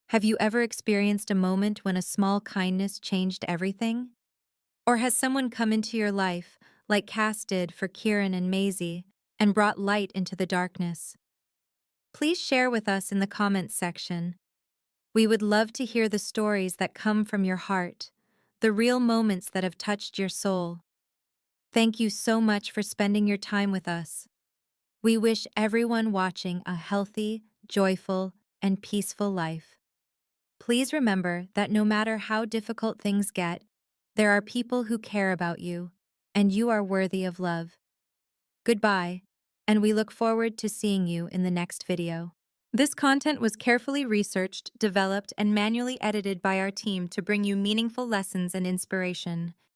Speaker 1: Have you ever experienced a moment when a small kindness changed everything? Or has someone come into your life, like Cass did for Kieran and Maisie, and brought light into the darkness? Please share with us in the comments section. We would love to hear the stories that come from your heart, the real moments that have touched your soul. Thank you so much for spending your time with us. We wish everyone watching a healthy, joyful, and peaceful life. Please remember that no matter how difficult things get, there are people who care about you, and you are worthy of love. Goodbye, and we look forward to seeing you in the next video. This content was carefully researched, developed, and manually edited by our team to bring you meaningful lessons and inspiration.